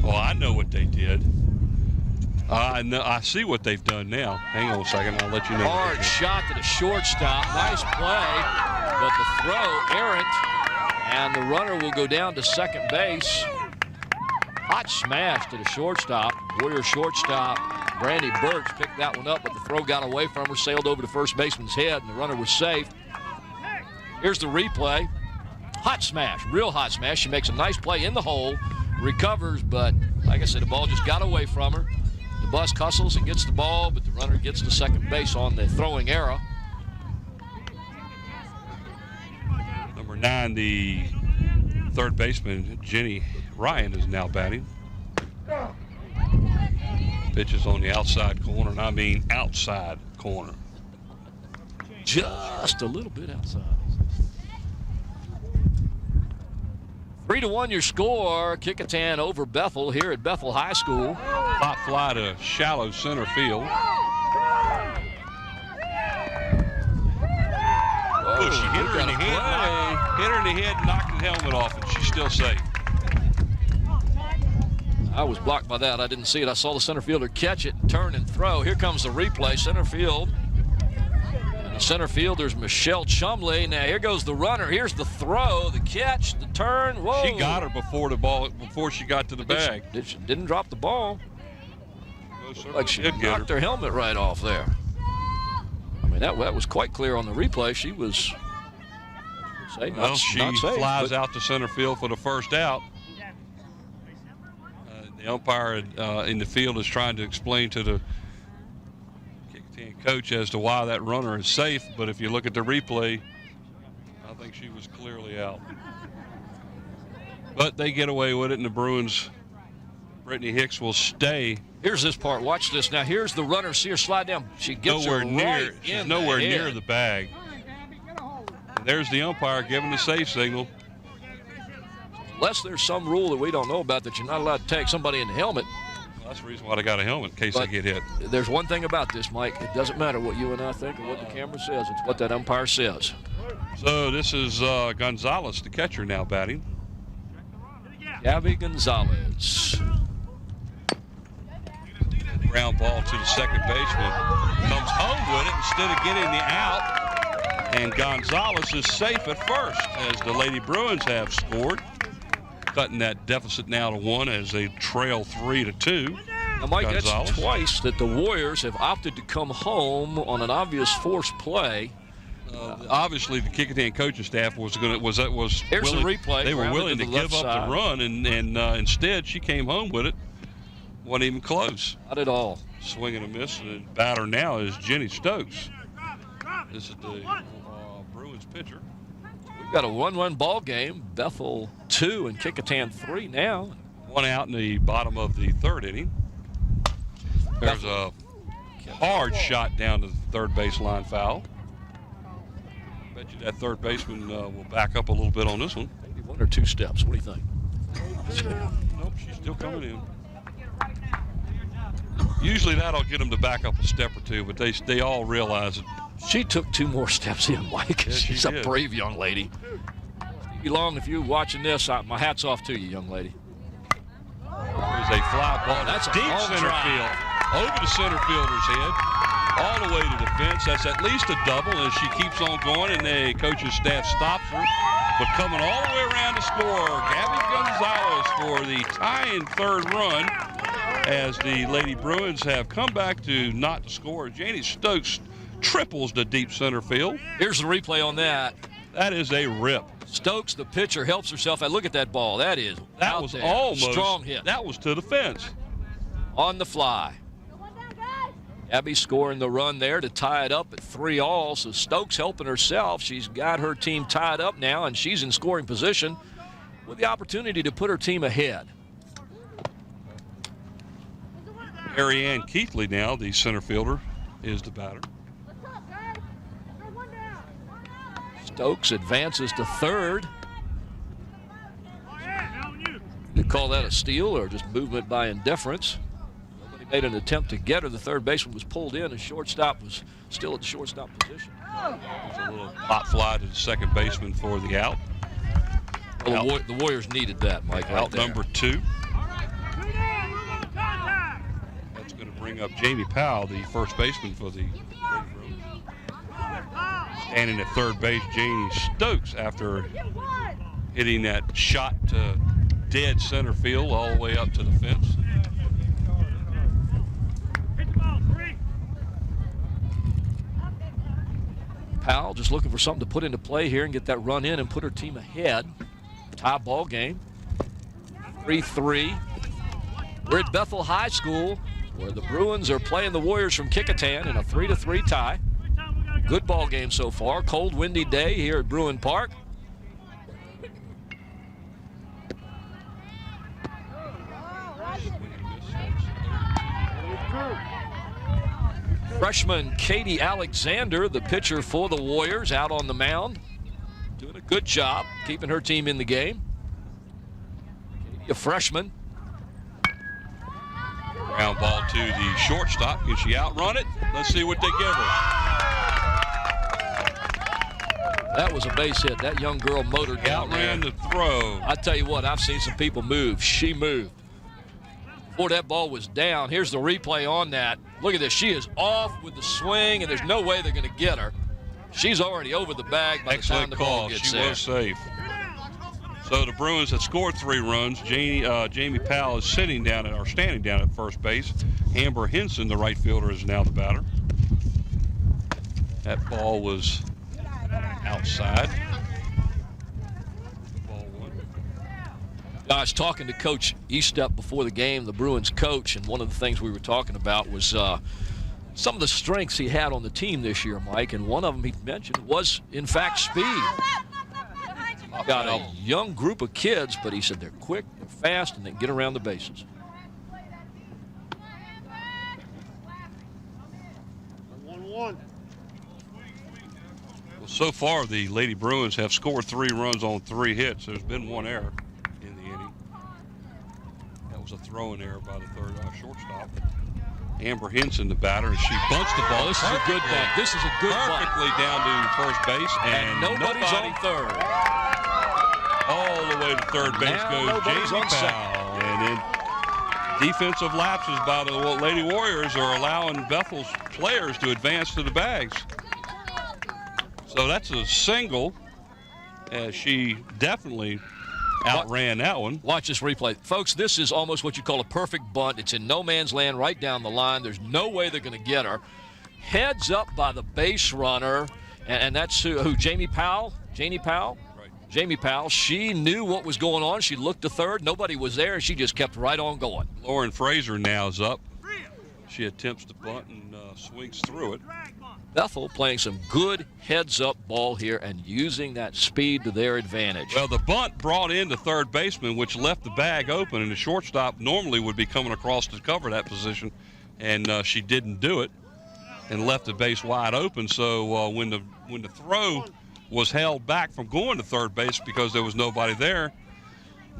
I know what they did. I see what they've done now. Hang on a second, I'll let you know. hard shot to the shortstop. Nice play, but the throw errant, and the runner will go down to second base. Hot smash to the shortstop. Warrior shortstop Brandy Birch picked that one up, but the throw got away from her, sailed over the first baseman's head, and the runner was safe. Here's the replay. Hot smash, real hot smash. She makes a nice play in the hole, recovers, but like I said, the ball just got away from her. The bus hustles and gets the ball, but the runner gets to second base on the throwing error. Number 9, the third baseman, Jenny Ryan, is now batting. Pitches on the outside corner, and I mean outside corner. Just a little bit outside. 3-1 your score. Kecoughtan over Bethel here at Bethel High School. Pop fly to shallow center field. Oh, she hit her in the head. Hit her in the head, knocked the helmet off, and she's still safe. I was blocked by that. I didn't see it. I saw the center fielder catch it, turn and throw. Here comes the replay. Center field. And the center fielder's Michelle Chumley. Now here goes the runner. Here's the throw, the catch, the turn. Whoa. She got her before she got to the bag. She didn't drop the ball. Like she did get knocked her helmet right off there. I mean, that was quite clear on the replay. She was, say, not safe, flies out to center field for the first out. The umpire in the field is trying to explain to the Kecoughtan coach as to why that runner is safe, but if you look at the replay, I think she was clearly out. But they get away with it, and the Bruins, Brittany Hicks, will stay. Here's this part. Watch this. Now here's the runner. See her slide down. She gets nowhere her near. right She's in nowhere the near head. the bag. And there's the umpire giving the safe signal. Unless there's some rule that we don't know about that you're not allowed to tag somebody in the helmet. Well, that's the reason why they got a helmet, in case they get hit. There's one thing about this, Mike. It doesn't matter what you and I think or what the camera says. It's what that umpire says. So this is Gonzalez, the catcher, now batting. Gabby Gonzalez. Ground ball to the second baseman. Comes home with it instead of getting the out. And Gonzalez is safe at first as the Lady Bruins have scored. Cutting that deficit now to 1 as they trail 3-2. Now, Mike, Gonzalez. that's twice that the Warriors have opted to come home on an obvious forced play. Obviously, the Kecoughtan coaching staff was Here's willing, the replay. They were Grounded willing to the give left up side. the run, and instead she came home with it. Wasn't even close. Not at all. Swing and a miss, and the batter now is Jenny Stokes. This is the Bruins pitcher. We've got a 1-1 ball game. Bethel 2 and Kecoughtan 3 now. 1 out in the bottom of the third inning. There's a hard shot down to the third baseline foul. Bet you that third baseman will back up a little bit on this one. Maybe 1 or 2 steps. What do you think? Nope, she's still coming in. Usually that'll get them to back up a step or 2, but they all realize it. She took 2 more steps in, Mike. Yes, she She's a did. brave young lady. Long, if you're watching this, my hat's off to you, young lady. There's a fly ball. That's a deep long center drive. field. Over the center fielder's head. All the way to the fence. That's at least a double, and she keeps on going, and the coaching staff stops her. But coming all the way around to score, Gabby Gonzalez for the tying third run, as the Lady Bruins have come back to not to score. Janie Stokes triples the deep center field. Here's the replay on that. That is a rip. Stokes, the pitcher, helps herself. And look at that ball. That was there. almost Strong hit. That was to the fence. On the fly. Abby scoring the run there to tie it up at 3-all. So Stokes helping herself. She's got her team tied up now, and she's in scoring position with the opportunity to put her team ahead. Ariane Keithley now, the center fielder, is the batter. Stokes advances to third. You call that a steal or just movement by indifference? Nobody made an attempt to get her. The third baseman was pulled in, and shortstop was still at the shortstop position. There's a little pop fly to the second baseman for the out. Well, the Warriors needed that, Mike. Right Out there. number 2. That's going to bring up Jamie Powell, the first baseman for the Lady Bruins. Standing at third base, Janie Stokes, after hitting that shot to dead center field all the way up to the fence. Powell just looking for something to put into play here and get that run in and put her team ahead. Tie ball game. 3-3. We're at Bethel High School, where the Bruins are playing the Warriors from Kecoughtan in a 3-3 tie. Good ball game so far. Cold, windy day here at Bruin Park. Freshman Katie Alexander, the pitcher for the Warriors, out on the mound. Doing a good job keeping her team in the game. Katie, a freshman. Ground ball to the shortstop. Can she outrun it? Let's see what they give her. That was a base hit. That young girl motored down there. Outran the throw. I tell you what, I've seen some people move. She moved. Before that ball was down, here's the replay on that. Look at this. She is off with the swing, and there's no way they're going to get her. She's already over the bag by the time the ball gets She there. was safe. So the Bruins had scored 3 runs. Jamie Powell is standing down at first base. Amber Henson, the right fielder, is now the batter. That ball was outside. Ball 1. I was talking to Coach Eastep before the game, the Bruins coach, and one of the things we were talking about was some of the strengths he had on the team this year, Mike, and one of them he mentioned was, in fact, speed. Got a young group of kids, but he said they're quick, they're fast, and they can get around the bases. 1-1. Well, so far, the Lady Bruins have scored 3 runs on 3 hits. There's been 1 error in the inning. That was a throwing error by the third shortstop. Amber Henson, the batter, and she bunts the ball. This is a good bunt. This is a good bunt. Perfectly down to first base, and nobody's on third. All the way to third base Now goes nobody's Jamie on second. Powell. And then defensive lapses by the Lady Warriors are allowing Bethel's players to advance to the bags. So that's a single, as she definitely outran that one. Watch this replay. Folks, this is almost what you call a perfect bunt. It's in no man's land right down the line. There's no way they're going to get her. Heads up by the base runner, and that's who? Jamie Powell? Janie Powell? Right. Jamie Powell. She knew what was going on. She looked to third. Nobody was there, and she just kept right on going. Lauren Fraser now is up. She attempts to bunt and swings through it. Bethel playing some good heads-up ball here and using that speed to their advantage. Well, the bunt brought in the third baseman, which left the bag open, and the shortstop normally would be coming across to cover that position, and she didn't do it and left the base wide open. So when the throw was held back from going to third base because there was nobody there,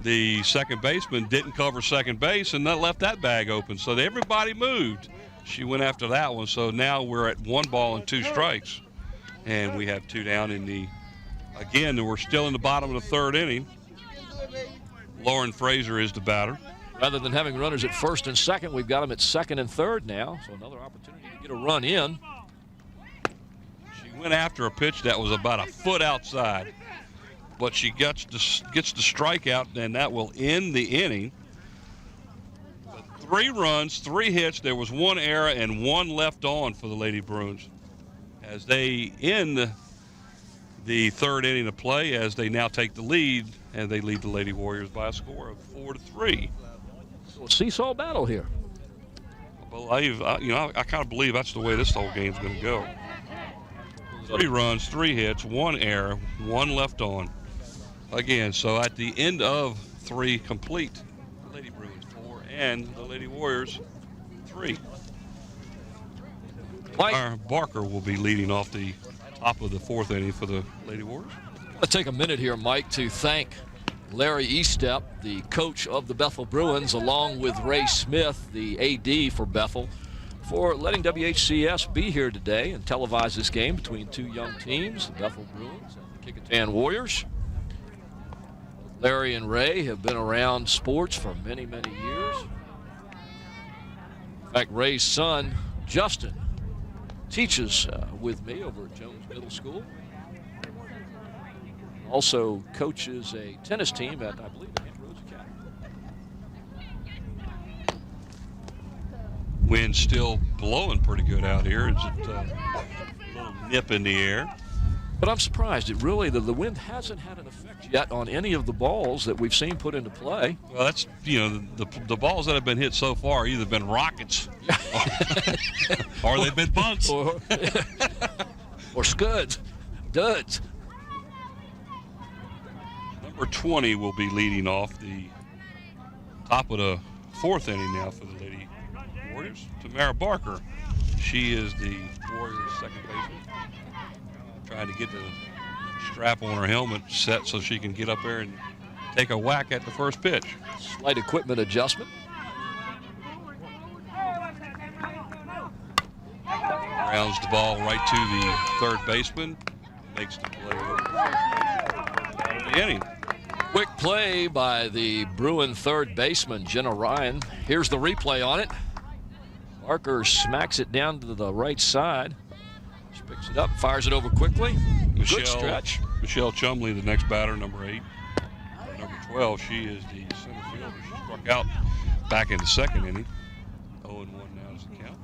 the second baseman didn't cover second base, and that left that bag open. So everybody moved. She went after that one. So now we're at 1 ball and 2 strikes, and we have 2 down in the Again, we're still in the bottom of the third inning. Lauren Fraser is the batter. Rather than having runners at first and second, we've got them at second and third now. So another opportunity to get a run in. She went after a pitch that was about a foot outside, but she gets the strikeout, and that will end the inning. 3 runs, 3 hits. There was 1 error and 1 left on for the Lady Bruins as they end the third inning of play, as they now take the lead, and they lead the Lady Warriors by a score of 4-3. So a seesaw battle here. I kind of believe that's the way this whole game's going to go. 3 runs, 3 hits, 1 error, 1 left on. Again, so at the end of 3 complete, the Lady Bruins 4 and the Lady Warriors 3. Our Barker will be leading off the top of the 4th inning for the Lady Warriors. Let's take a minute here, Mike, to thank Larry Eastep, the coach of the Bethel Bruins, along with Ray Smith, the AD for Bethel, for letting WHCS be here today and televise this game between 2 young teams, the Bethel Bruins and the Kecoughtan Warriors. Larry and Ray have been around sports for many, many years. In fact, Ray's son, Justin, teaches with me over at Jones Middle School. Also coaches a tennis team at, I believe, Hampton Roads Academy. Wind's still blowing pretty good out here. It's a little nip in the air. But I'm surprised. The wind hasn't had an effect yet on any of the balls that we've seen put into play. Well, that's, the balls that have been hit so far either been rockets or they've been bunts. Or scuds, duds. Number 20 will be leading off the top of the 4th inning now for the Lady Warriors. Tamara Barker. She is the Warriors' second baseman. Trying to get the strap on her helmet set so she can get up there and take a whack at the first pitch. Slight equipment adjustment. Grounds the ball right to the third baseman. Makes the play out of the inning. Quick play by the Bruin third baseman, Jenna Ryan. Here's the replay on it. Barker smacks it down to the right side. She picks it up, fires it over quickly. Good stretch. Michelle Chumley, the next batter, number 8. Number 12, she is the center fielder. She struck out back in the second inning. 0-1 now is the count.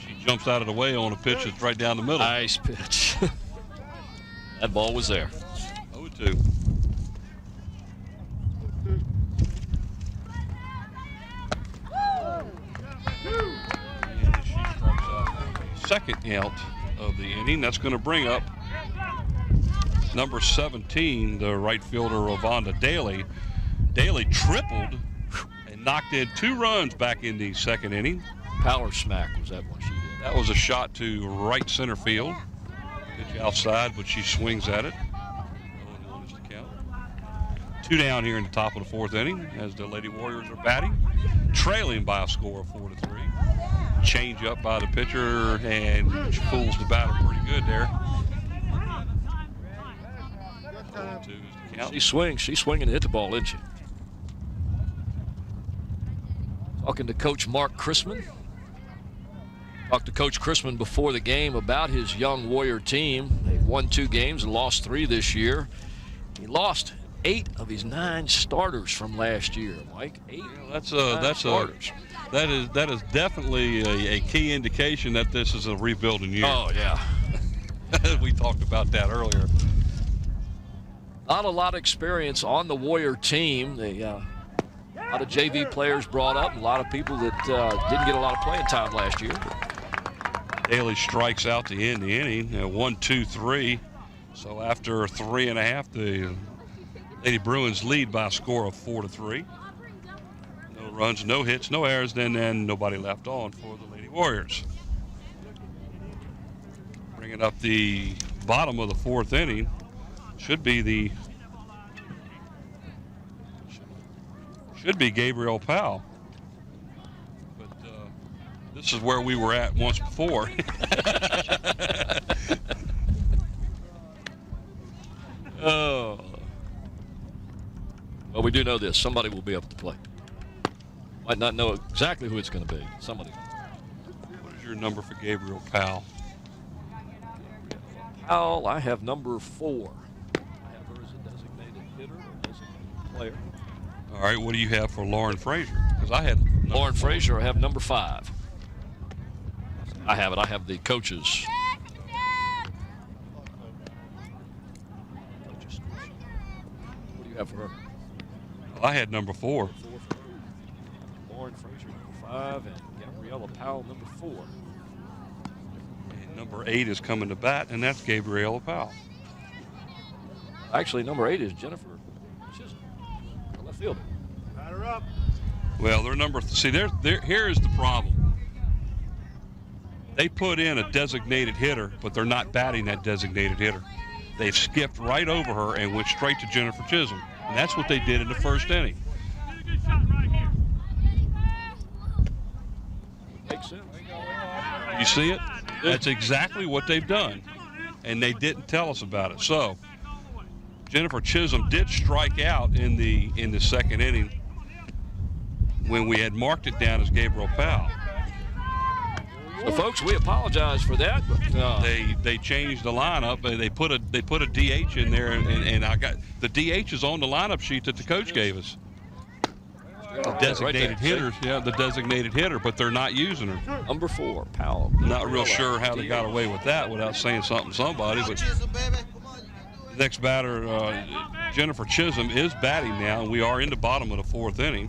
She jumps out of the way on a pitch that's right down the middle. Nice pitch. That ball was there. 0-2. And she strikes out the second out of the inning. That's going to bring up number 17, the right fielder, Ravonda Daly. Daly tripled and knocked in 2 runs back in the second inning. Power smack was that one she did. That was a shot to right center field. Pitch outside, but she swings at it. 0-1 is the count. 2 down here in the top of the 4th inning as the Lady Warriors are batting, trailing by a score of 4-3. Change up by the pitcher, and she fools the batter pretty good there. 0-2 is the count. She's swinging to hit the ball, isn't she? Talking to Coach Mark Chrisman. Talked to Coach Chrisman before the game about his young Warrior team. They've won 2 games and lost 3 this year. He lost 8 of his 9 starters from last year, Mike. 8. Yeah, starters. That is definitely a key indication that this is a rebuilding year. Oh yeah. We talked about that earlier. Not a lot of experience on the Warrior team. They a lot of JV players brought up, a lot of people that didn't get a lot of playing time last year. Daly strikes out to end the inning. 1-2-3. So after 3.5, the Lady Bruins lead by a score of 4-3. No runs, no hits, no errors, then nobody left on for the Lady Warriors. Bringing up the bottom of the 4th inning should be the Should be Gabrielle Powell. But this is where we were at once before. Oh. Well, we do know this. Somebody will be up to play. Might not know exactly who it's going to be. Somebody. What is your number for Gabrielle Powell? Powell, I have number 4. I have her as a designated hitter or designated player. All right, what do you have for Lauren Frazier? Because I had Lauren Frazier, I have number 5. I have it. I have the coaches. What do you have for her? I had number 4. 4 for her. Lauren Frazier, number 5, and Gabriella Powell, number 4. And number 8 is coming to bat, and that's Gabriella Powell. Actually, number 8 is Jennifer Chisholm, the left fielder. Batter up. Well, their number. See, here's the problem. They put in a designated hitter, but they're not batting that designated hitter. They've skipped right over her and went straight to Jennifer Chisholm. And that's what they did in the first inning. Makes sense. You see it? That's exactly what they've done. And they didn't tell us about it. So Jennifer Chisholm did strike out in the second inning when we had marked it down as Gabrielle Powell. So, folks, we apologize for that. But, they changed the lineup. They put a DH in there, and I got the DH is on the lineup sheet that the coach gave us. The designated hitters, yeah, the designated hitter, but they're not using her. Number 4, Powell. Not real sure how they got away with that without saying something to somebody. But the next batter, Jennifer Chisholm, is batting now, and we are in the bottom of the 4th inning.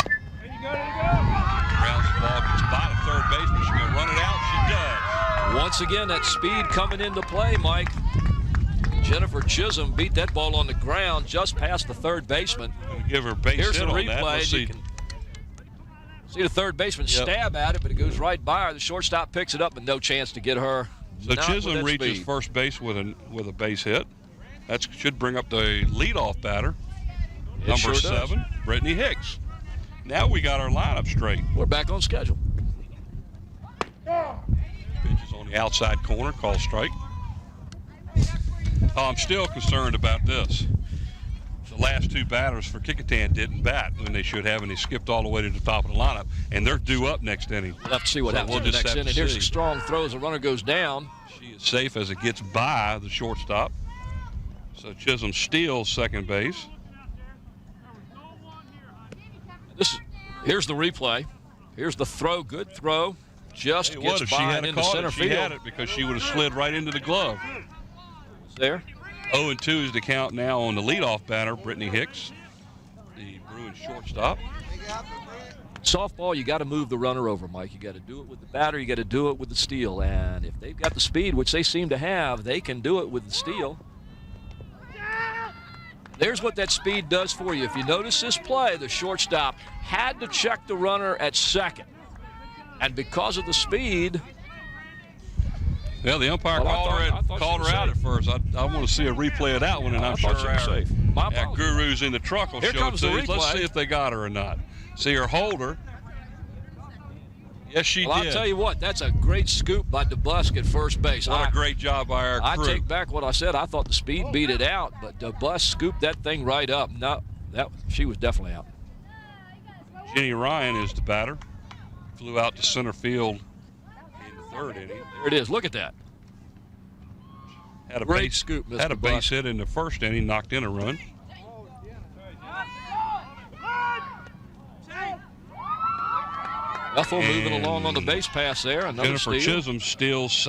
Grounds the ball, gets by the third baseman. She's going to run it out. She does. Once again, that speed coming into play, Mike. Jennifer Chisholm beat that ball on the ground just past the third baseman. Going to give her a base Here's hit the on that. replay. Let's see. You can see the third baseman stab at it, but it goes right by her. The shortstop picks it up, but no chance to get her. So Chisholm reaches first base with a base hit. That should bring up the leadoff batter, number 7, Brittany Hicks. Now we got our lineup straight. We're back on schedule. Pitch is on the outside corner, call strike. I'm still concerned about this. The last 2 batters for Kecoughtan didn't bat when they should have, and they skipped all the way to the top of the lineup, and they're due up next inning. We'll have to see what happens in the next inning. Here's a strong throw as the runner goes down. She is safe as it gets by the shortstop. So Chisholm steals second base. Here's the replay. Here's the throw. Good throw. Just gets by and into center field. She had it because she would have slid right into the glove. It's there. 0-2 is the count now on the leadoff batter, Brittany Hicks, the Bruins shortstop. Softball, you got to move the runner over, Mike. You got to do it with the batter. You got to do it with the steal. And if they've got the speed, which they seem to have, they can do it with the steal. There's what that speed does for you. If you notice this play, the shortstop had to check the runner at second. And because of the speed... Well, the umpire called her out at first. I want to see a replay of that one, and I'm sure our gurus in the truck will show it to us. Let's see if they got her or not. See her hold her. Yes, she did. I'll tell you what, that's a great scoop by DeBusk at first base. What a great job by our crew. I take back what I said. I thought the speed beat it out, but DeBusk scooped that thing right up. No, she was definitely out. Jenny Ryan is the batter. Flew out to center field in the 3rd inning. There it is. Look at that. Had a great scoop, Mr. Had a base hit in the 1st inning, knocked in a run. Bethel moving along on the base pass there. Another Jennifer steal. Chisholm steals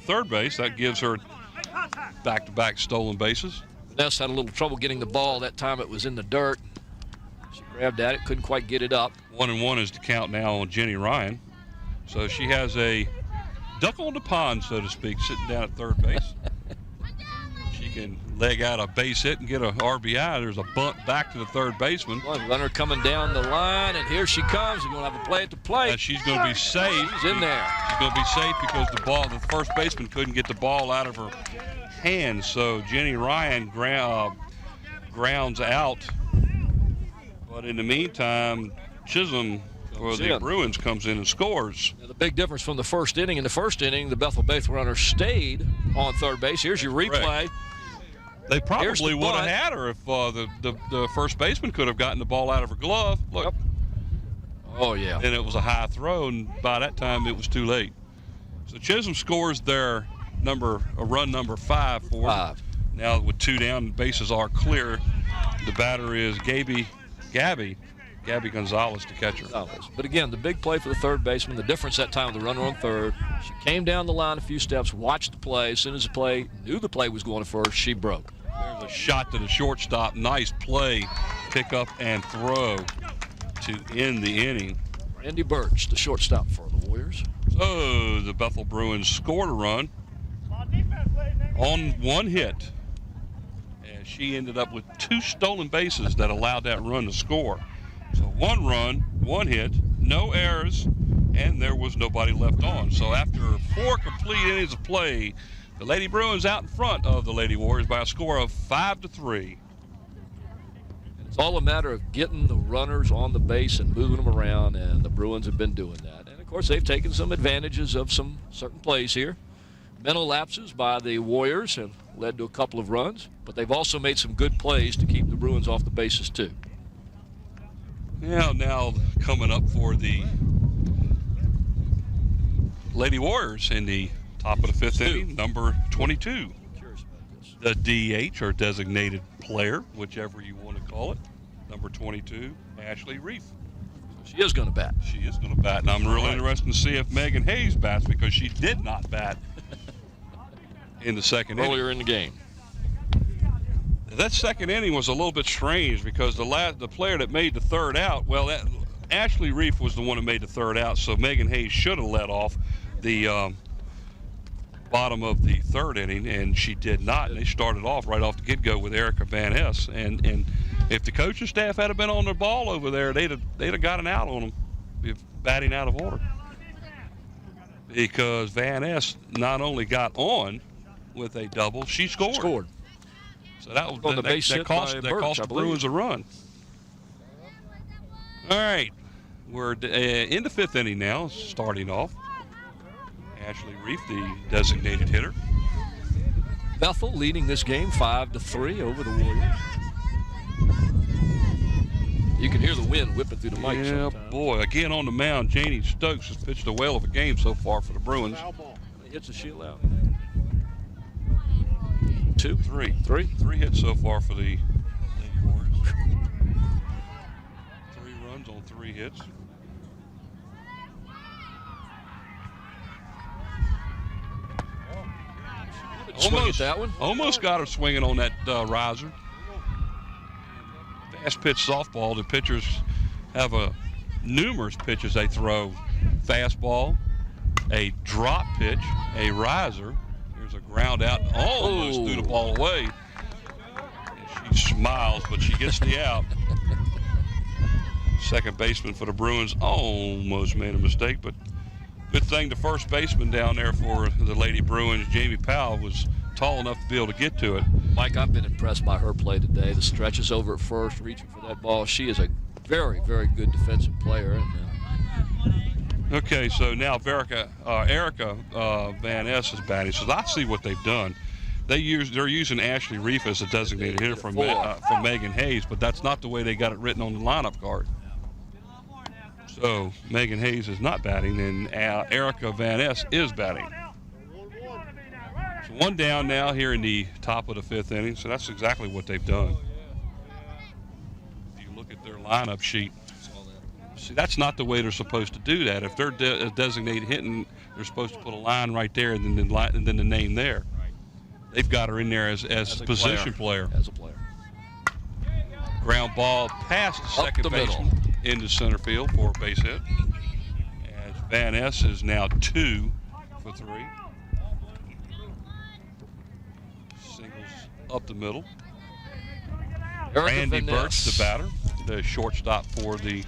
third base. That gives her back-to-back stolen bases. Ness had a little trouble getting the ball. That time it was in the dirt. She grabbed at it, couldn't quite get it up. 1-1 is the count now on Jenny Ryan. So she has a duck on the pond, so to speak, sitting down at third base. She can leg out a base hit and get a RBI. There's a bunt back to the third baseman. One runner coming down the line, and here she comes. We're going to have a play at the plate. She's going to be safe. She's in there. She's going to be safe because the first baseman couldn't get the ball out of her hands. So Jenny Ryan grounds out. But in the meantime, Chisholm for the Bruins comes in and scores. Now, the big difference from the first inning. In the first inning, the Bethel-Bethel runner stayed on third base. Here's your replay. Correct. They probably would have had her if the first baseman could have gotten the ball out of her glove. Look. Yep. Oh, yeah. And it was a high throw, and by that time it was too late. So Chisholm scores their run number 5 for them. Now with 2 down, bases are clear. The batter is Gabby Gonzalez, the catcher. But again, the big play for the third baseman, the difference that time with the runner on third, she came down the line a few steps, watched the play. As soon as knew the play was going to first, she broke. There's a shot to the shortstop. Nice play, pick up and throw to end the inning. Randy Birch, the shortstop for the Warriors. So the Bethel Bruins scored a run on 1 hit. And she ended up with 2 stolen bases that allowed that run to score. So 1 run, 1 hit, no errors, and there was nobody left on. So after 4 complete innings of play, the Lady Bruins out in front of the Lady Warriors by a score of 5-3. It's all a matter of getting the runners on the base and moving them around, and the Bruins have been doing that. And, of course, they've taken some advantages of some certain plays here. Mental lapses by the Warriors have led to a couple of runs, but they've also made some good plays to keep the Bruins off the bases, too. Yeah, now coming up for the Lady Warriors in the top of the 5th inning, number 22. The DH, or designated player, whichever you want to call it, number 22, Ashley Reef. She is going to bat. She is going to bat, and I'm really interested to see if Megan Hayes bats, because she did not bat in the second inning. Earlier in the game. That second inning was a little bit strange because the player that made the third out, Ashley Reef was the one that made the third out, so Megan Hayes should have led off the bottom of the third inning, and she did not. And they started off right off the get-go with Erica Van Ness. And if the coaching staff had been on their ball over there, they'd have got an out on them, batting out of order. Because Van Ness not only got on with a double, she scored. So that was that cost the Bruins a run. All right, we're in the 5th inning now, starting off. Ashley Reef, the designated hitter. Bethel leading this game 5-3 over the Warriors. You can hear the wind whipping through the mic. Yeah, boy. Again on the mound, Janie Stokes has pitched a whale of a game so far for the Bruins. He hits a shield out. 3 hits so far for the Lady Warriors. 3 runs on 3 hits. Almost got her swinging on that riser. Fast pitch softball, the pitchers have numerous pitches they throw. Fastball, a drop pitch, a riser. There's a ground out, almost threw the ball away. And she smiles, but she gets the out. Second baseman for the Bruins almost made a mistake, but good thing the first baseman down there for the Lady Bruins, Jamie Powell, was tall enough to be able to get to it. Mike, I've been impressed by her play today. The stretches over at first, reaching for that ball. She is a very, very good defensive player. Okay, so now Erica Van Ness is batting. So I see what they've done. They're using Ashley Reef as a designated hitter from Megan Hayes, but that's not the way they got it written on the lineup card. So Megan Hayes is not batting, and Erica Van Ness is batting. So 1 down now here in the top of the 5th inning. So that's exactly what they've done. If you look at their lineup sheet, see, that's not the way they're supposed to do that. If they're designated hitting, they're supposed to put a line right there and then the name there. They've got her in there as a position player. As a player. Ground ball past the second baseman into center field for a base hit. As Van Ness is now 2 for 3. Singles up the middle. Randy Birch, the batter, the shortstop for the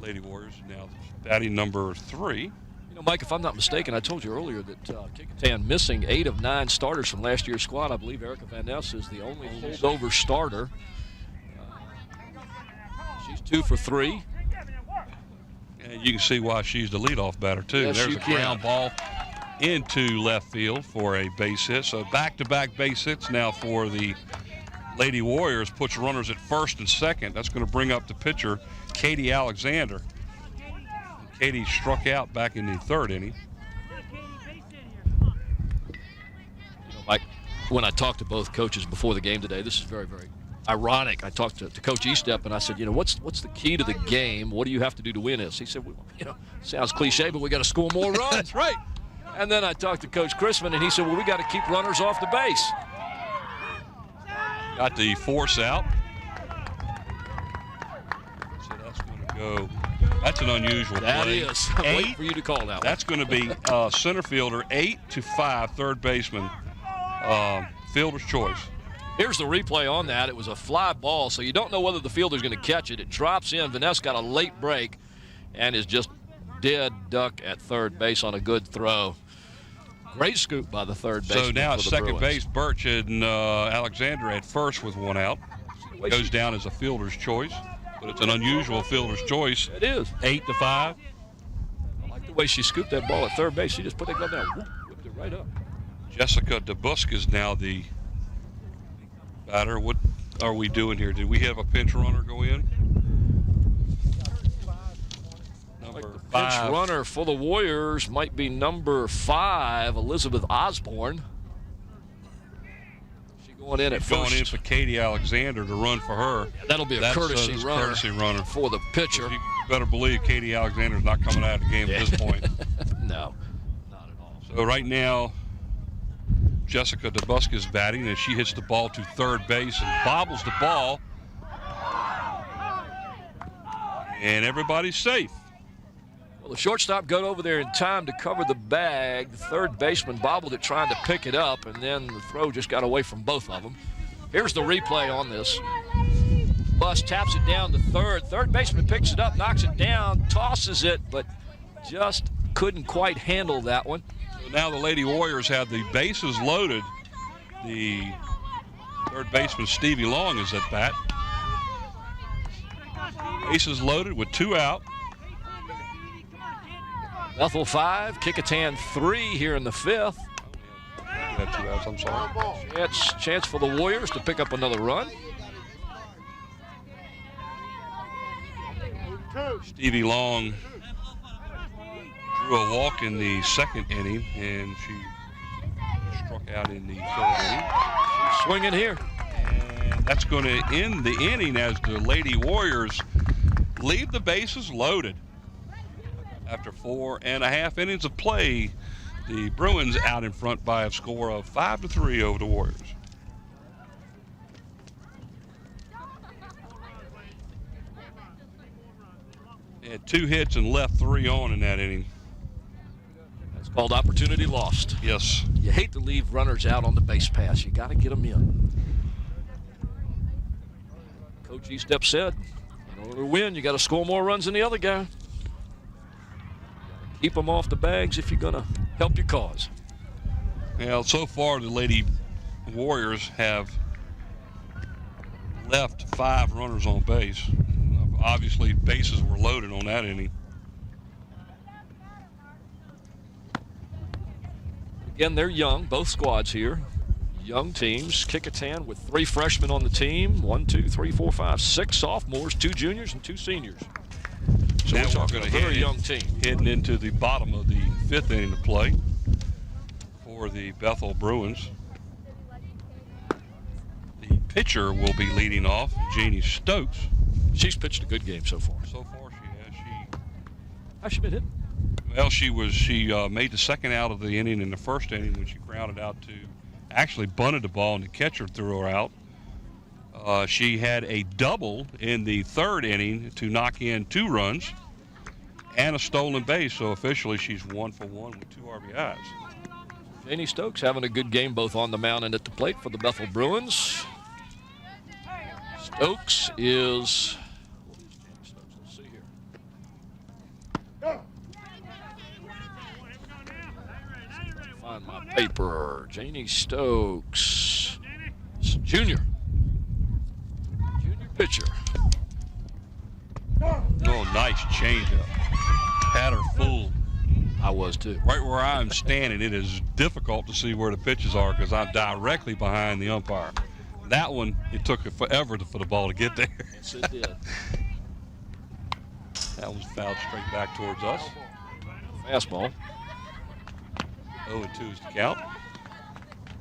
Lady Warriors, now batting number 3. You know, Mike, if I'm not mistaken, I told you earlier that Kecoughtan missing 8 of 9 starters from last year's squad. I believe Erica Van Ness is the only holdover starter. 2 for 3. And you can see why she's the leadoff batter, too. Yes, There's you a can. ground ball into left field for a base hit. So back-to-back base hits now for the Lady Warriors. Puts runners at first and second. That's going to bring up the pitcher, Katie Alexander. Katie struck out back in the third inning. Mike, when I talked to both coaches before the game today, this is very, very ironic. I talked to Coach Eastep, and I said, what's the key to the game? What do you have to do to win this? He said, sounds cliche, but we got to score more runs. That's right. And then I talked to Coach Chrisman, and he said, we got to keep runners off the base. Got the force out. So that's going to go. That's an unusual play. That is. I'm waiting 8. for you to call that one. That's going to be center fielder, 8-5, third baseman, fielder's choice. Here's the replay on that. It was a fly ball, so you don't know whether the fielder's going to catch it. It drops in. Vanessa got a late break and is just dead duck at third base on a good throw. Great scoop by the third baseman. So now for at the second Bruins. base, Birch and Alexander at first with one out. Goes down as a fielder's choice, but it's an unusual fielder's choice. It is. 8-5. I like the way she scooped that ball at third base. She just put that glove down, whoop, whipped it right up. Jessica DeBusk is now the batter. What are we doing here? Did we have a pinch runner go in? Number Pinch 5. runner for the Warriors might be number 5, Elizabeth Osborne. She going in at first. Going in for Katie Alexander to run for her. That'll be a courtesy runner for the pitcher. You better believe Katie Alexander's not coming out of the game at this point. No, not at all. So right now, Jessica DeBusk is batting, and she hits the ball to third base and bobbles the ball. And everybody's safe. Well, the shortstop got over there in time to cover the bag. The third baseman bobbled it trying to pick it up, and then the throw just got away from both of them. Here's the replay on this. Bus taps it down to third. Third baseman picks it up, knocks it down, tosses it, but just couldn't quite handle that one. So now the Lady Warriors have the bases loaded. The third baseman, Stevie Long, is at bat. Bases loaded with 2 out. Bethel 5, Kecoughtan 3 here in the 5th. We had 2 outs, I'm sorry. Chance for the Warriors to pick up another run. Stevie Long drew a walk in the second inning, and she struck out in the third inning. Swinging here. And that's going to end the inning as the Lady Warriors leave the bases loaded. After 4.5 innings of play, the Bruins out in front by a score of 5-3 over the Warriors. They had 2 hits and left 3 on in that inning. That's called opportunity lost. Yes. You hate to leave runners out on the base pass. You got to get them in. Coach Eastep said, in order to win, you got to score more runs than the other guy. Keep them off the bags if you're going to help your cause. Well, so far the Lady Warriors have left 5 runners on base. Obviously, bases were loaded on that inning. Again, they're young, both squads here. Young teams. Kecoughtan with 3 freshmen on the team. 1, 2, 3, 4, 5, 6 sophomores, 2 juniors, and 2 seniors. So Now we're talking gonna a very young team. Heading into the bottom of the 5th inning of play for the Bethel Bruins. The pitcher will be leading off, Janie Stokes. She's pitched a good game so far. So far she has. How's she been hitting? Well, she made the second out of the inning in the first inning when she grounded out to, actually bunted the ball and the catcher threw her out. She had a double in the third inning to knock in 2 runs and a stolen base. So officially she's 1 for 1 with 2 RBIs. Janie Stokes having a good game both on the mound and at the plate for the Bethel Bruins. Stokes is, let's see here. Find my paper. Janie Stokes, junior pitcher. nice changeup. Had her fooled. I was too. Right where I'm standing, it is difficult to see where the pitches are because I'm directly behind the umpire. That one, it took forever for the ball to get there. Yes, it did. That was fouled straight back towards us. Fastball. 0-2 is the count.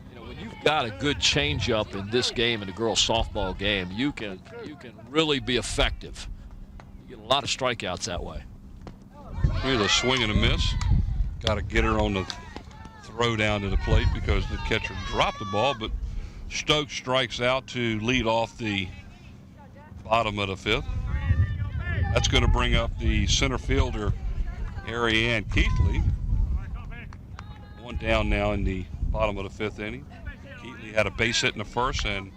You know, when you've got a good changeup in this game, in the girls' softball game, you can really be effective. You get a lot of strikeouts that way. Here's a swing and a miss. Got to get her on the throw down to the plate because the catcher dropped the ball, but Stokes strikes out to lead off the bottom of the fifth. That's going to bring up the center fielder, Ariane Keithley. One down now in the bottom of the fifth inning. Keithley had a base hit in the first and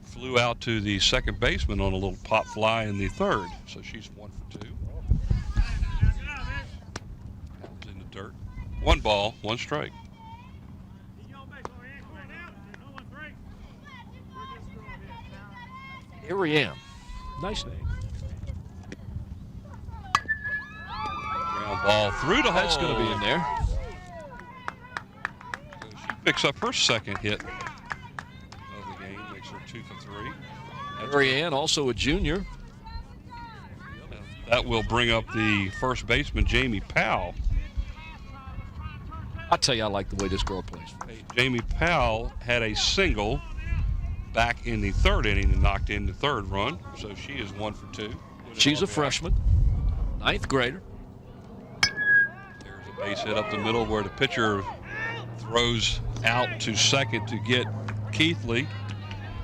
flew out to the second baseman on a little pop fly in the third. So she's 1 for 2. That was in the dirt. 1 ball, 1 strike. Ariane. Nice name. Ground ball through the hole. That's going to be in there. So she picks up her second hit of the game, makes her 2 for 3. Ariane, also a junior. That will bring up the first baseman, Jamie Powell. I tell you, I like the way this girl plays. Jamie Powell had a single back in the third inning and knocked in the third run, so she is 1 for 2. She's a freshman, 9th grader. There's a base hit up the middle where the pitcher throws out to second to get Keithley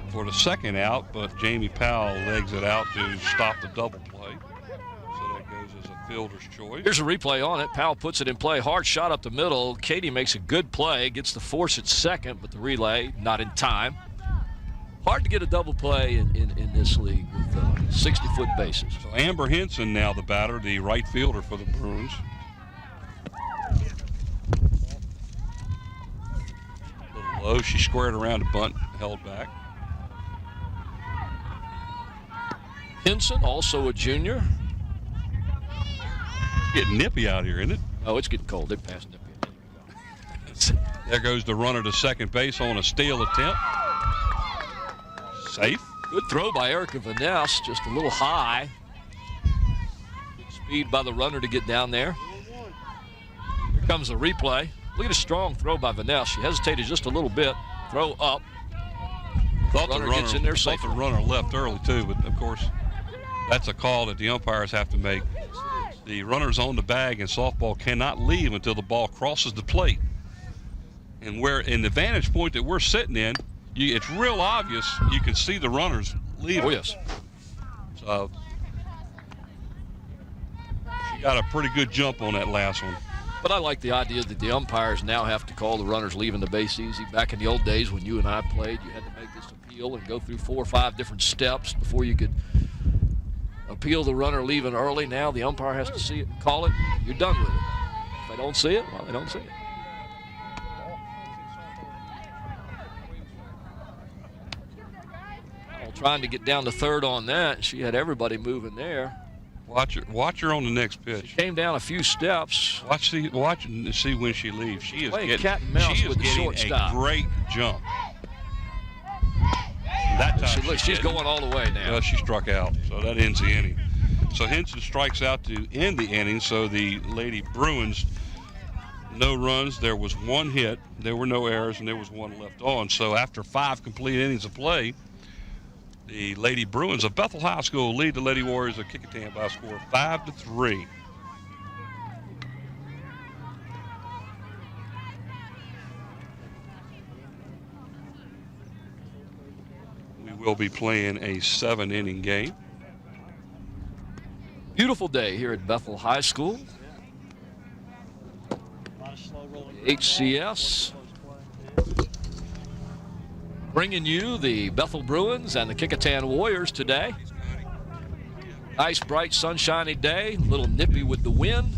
for the second out, but Jamie Powell legs it out to stop the double play. So that goes as a fielder's choice. Here's a replay on it. Powell puts it in play. Hard shot up the middle. Katie makes a good play, gets the force at second, but the relay not in time. Hard to get a double play in this league with 60-foot bases. So Amber Henson now the batter, the right fielder for the Bruins. A little low. She squared around a bunt, held back. Henson, also a junior. It's getting nippy out here, isn't it? Oh, it's getting cold. They passed nippy. There goes the runner to second base on a steal attempt. Safe. Good throw by Erica Vaness, just a little high. Good speed by the runner to get down there. Here comes the replay. Look at a strong throw by Vaness. She hesitated just a little bit. Throw up. Thought the runner gets in there thought safely. the runner left early too, but of course that's a call that the umpires have to make. The runners on the bag in softball cannot leave until the ball crosses the plate. And where in the vantage point that we're sitting in, it's real obvious. You can see the runners leaving. Oh, yes. So she got a pretty good jump on that last one. But I like the idea that the umpires now have to call the runners leaving the base easy. Back in the old days when you and I played, you had to make this appeal and go through 4 or 5 different steps before you could appeal the runner leaving early. Now the umpire has to see it and call it. You're done with it. If they don't see it, well, they don't see it. Trying to get down to third on that. She had everybody moving there. Watch her on the next pitch. She came down a few steps. Watch and see when she leaves. She is Playing getting, cat and mouse she is with the getting shortstop. a great jump. That time She's going all the way now. Well, she struck out, so that ends the inning. So Henson strikes out to end the inning. So the Lady Bruins, no runs. There was 1 hit. There were no errors, and there was 1 left on. So after 5 complete innings of play, the Lady Bruins of Bethel High School lead the Lady Warriors of Kecoughtan by a score of 5-3. We will be playing a 7-inning game. Beautiful day here at Bethel High School. HCS bringing you the Bethel Bruins and the Kecoughtan Warriors today. Nice, bright, sunshiny day. A little nippy with the wind.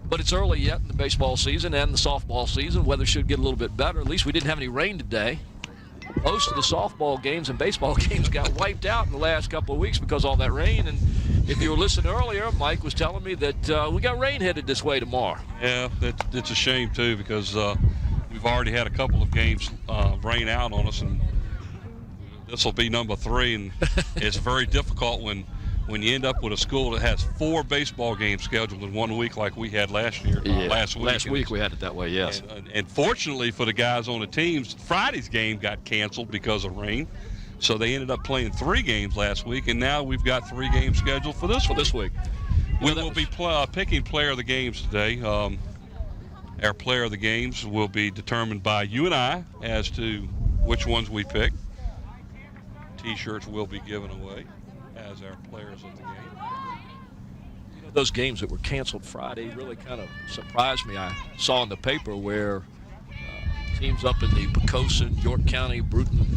But it's early yet in the baseball season and the softball season. Weather should get a little bit better. At least we didn't have any rain today. Most of the softball games and baseball games got wiped out in the last couple of weeks because of all that rain. And If you were listening earlier, Mike was telling me that we got rain headed this way tomorrow. Yeah, it's a shame, too, because we've already had a couple of games rain out on us, and this will be number 3. And it's very difficult when you end up with a school that has 4 baseball games scheduled in 1 week like we had last year, last week. Last week we had it that way, yes. And fortunately for the guys on the teams, Friday's game got canceled because of rain. So they ended up playing 3 games last week, and now we've got 3 games scheduled for this week. We will be picking player of the games today. Our player of the games will be determined by you and I as to which ones we pick. T-shirts will be given away as our players of the game. You know, those games that were canceled Friday really kind of surprised me. I saw in the paper where teams up in the Kecoughtan, York County, Bruton,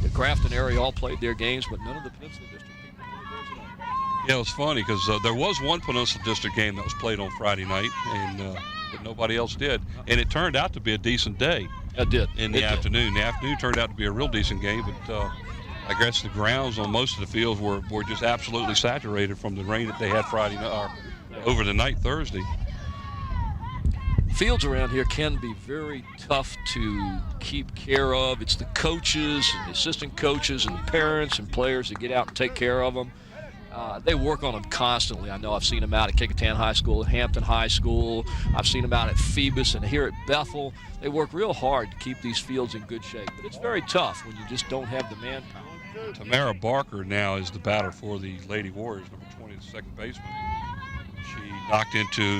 the Grafton area all played their games, but none of the Peninsula District people played theirs at all. Yeah, it was funny because there was one Peninsula District game that was played on Friday night, and but nobody else did. And it turned out to be a decent day. It did. In the afternoon. The afternoon turned out to be a real decent game, but I guess the grounds on most of the fields were just absolutely saturated from the rain that they had Friday night, or over the night Thursday. Fields around here can be very tough to keep care of. It's the coaches and the assistant coaches and the parents and players that get out and take care of them. They work on them constantly. I know I've seen them out at Kecoughtan High School, Hampton High School. I've seen them out at Phoebus and here at Bethel. They work real hard to keep these fields in good shape. But it's very tough when you just don't have the manpower. Tamara Barker now is the batter for the Lady Warriors, number 20, the second baseman.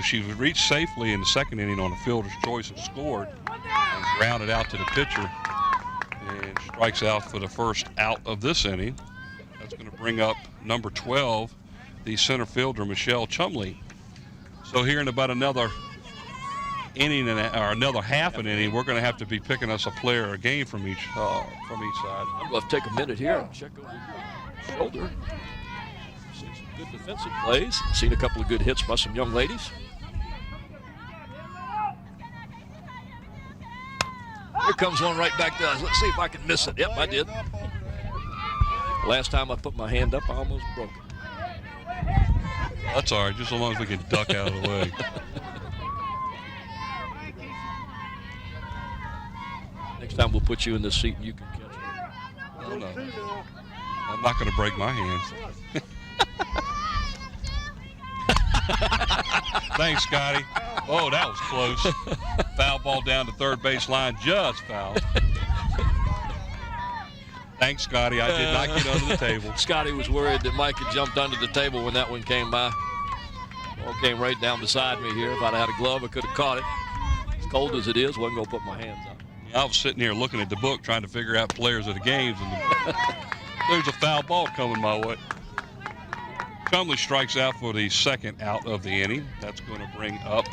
She reached safely in the second inning on a fielder's choice and scored, and grounded out to the pitcher and strikes out for the first out of this inning. That's going to bring up number 12, the center fielder, Michelle Chumley. So here in about another inning or another half an inning, we're going to have to be picking us a player a game from each side. I'm going to take a minute here and check over your shoulder. Seen some good defensive plays. Seen a couple of good hits by some young ladies. Here comes one right back to us. Let's see if I can miss it. Yep, I did. Last time I put my hand up, I almost broke it. That's all right, just as long as we can duck out of the way. Next time we'll put you in this seat and you can catch it. No. I'm not going to break my hands. Thanks, Scotty. Oh, that was close. Foul ball down to third base line, just foul. Thanks, Scotty. I did not get under the table. Scotty was worried that Mike had jumped under the table when that one came by. Ball came right down beside me here. If I'd had a glove, I could have caught it. As cold as it is, wasn't going to put my hands up. I was sitting here looking at the book trying to figure out players of the games, and there's a foul ball coming my way. Chumley strikes out for the second out of the inning. That's going to bring up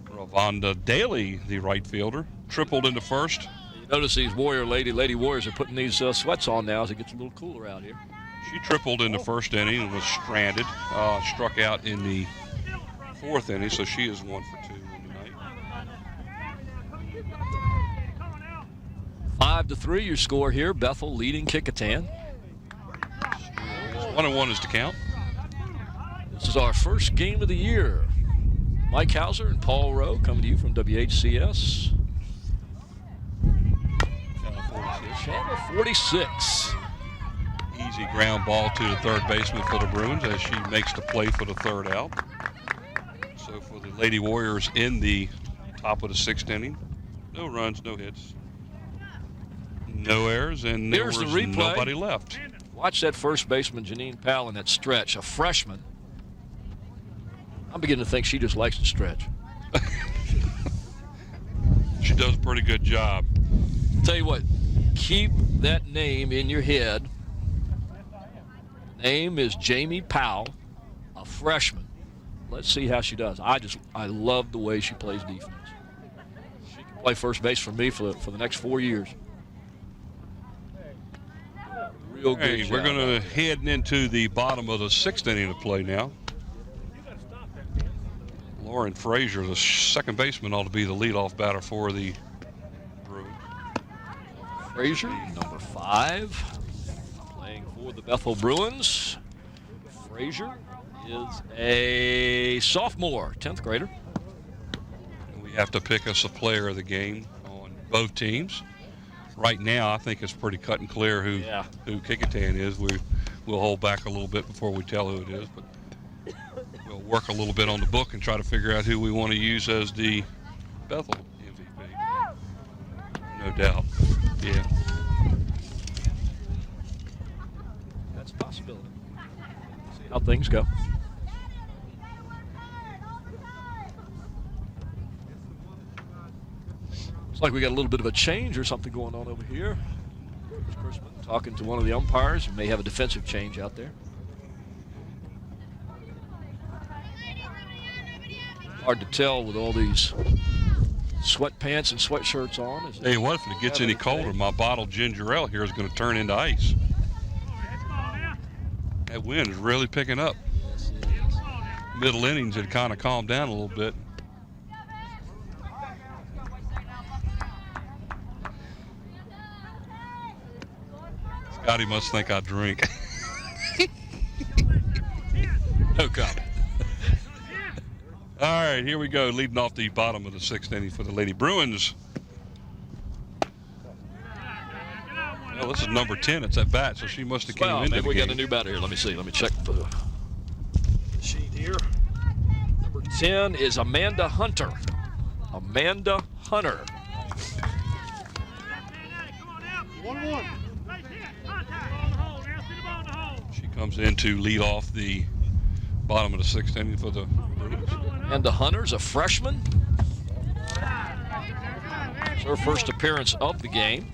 Ravonda Daly, the right fielder. Tripled into first. You notice these Lady Warriors are putting these sweats on now as it gets a little cooler out here. She tripled in the first inning and was stranded. Struck out in the fourth inning, so she is 1 for 2 in the night. 5-3 your score here. Bethel leading Kecoughtan. 1-1 is the count. This is our first game of the year. Mike Hauser and Paul Rowe coming to you from WHCS. Channel 46. Easy ground ball to the third baseman for the Bruins as she makes the play for the third out. So for the Lady Warriors in the top of the sixth inning, no runs, no hits, no errors, and there was nobody left. Watch that first baseman, Janine Powell, in that stretch, a freshman. I'm beginning to think she just likes to stretch. She does a pretty good job. Tell you what, keep that name in your head. Name is Jamie Powell, a freshman. Let's see how she does. I love the way she plays defense. She can play first base for me for the next 4 years. Real good job. We're going to head into the bottom of the sixth inning of play now. Lauren Frazier, the second baseman, ought to be the leadoff batter for the Bruins. Frazier, number 5, playing for the Bethel Bruins. Frazier is a sophomore, 10th grader. And we have to pick us a player of the game on both teams. Right now, I think it's pretty cut and clear who Kecoughtan is. We'll hold back a little bit before we tell who it is, but we'll work a little bit on the book and try to figure out who we want to use as the Bethel MVP. No doubt. Yeah. That's a possibility. See how things go. Looks like we got a little bit of a change or something going on over here. Kurtzman talking to one of the umpires. We may have a defensive change out there. Hard to tell with all these sweatpants and sweatshirts on. Hey, what if it gets any colder? My bottled ginger ale here is going to turn into ice. That wind is really picking up. Yes, it is. Middle innings had kind of calmed down a little bit. Scotty must think I drink. No comment. All right, here we go. Leading off the bottom of the 6th inning for the Lady Bruins. Well, this is number 10. It's at bat, so she must have came into the maybe we game. got a new batter here. Let me see. Let me check the sheet here. Number 10 is Amanda Hunter. Amanda Hunter. 1-1. She comes in to lead off the bottom of the 6th inning for the Bruins. Amanda Hunter's a freshman. It's her first appearance of the game.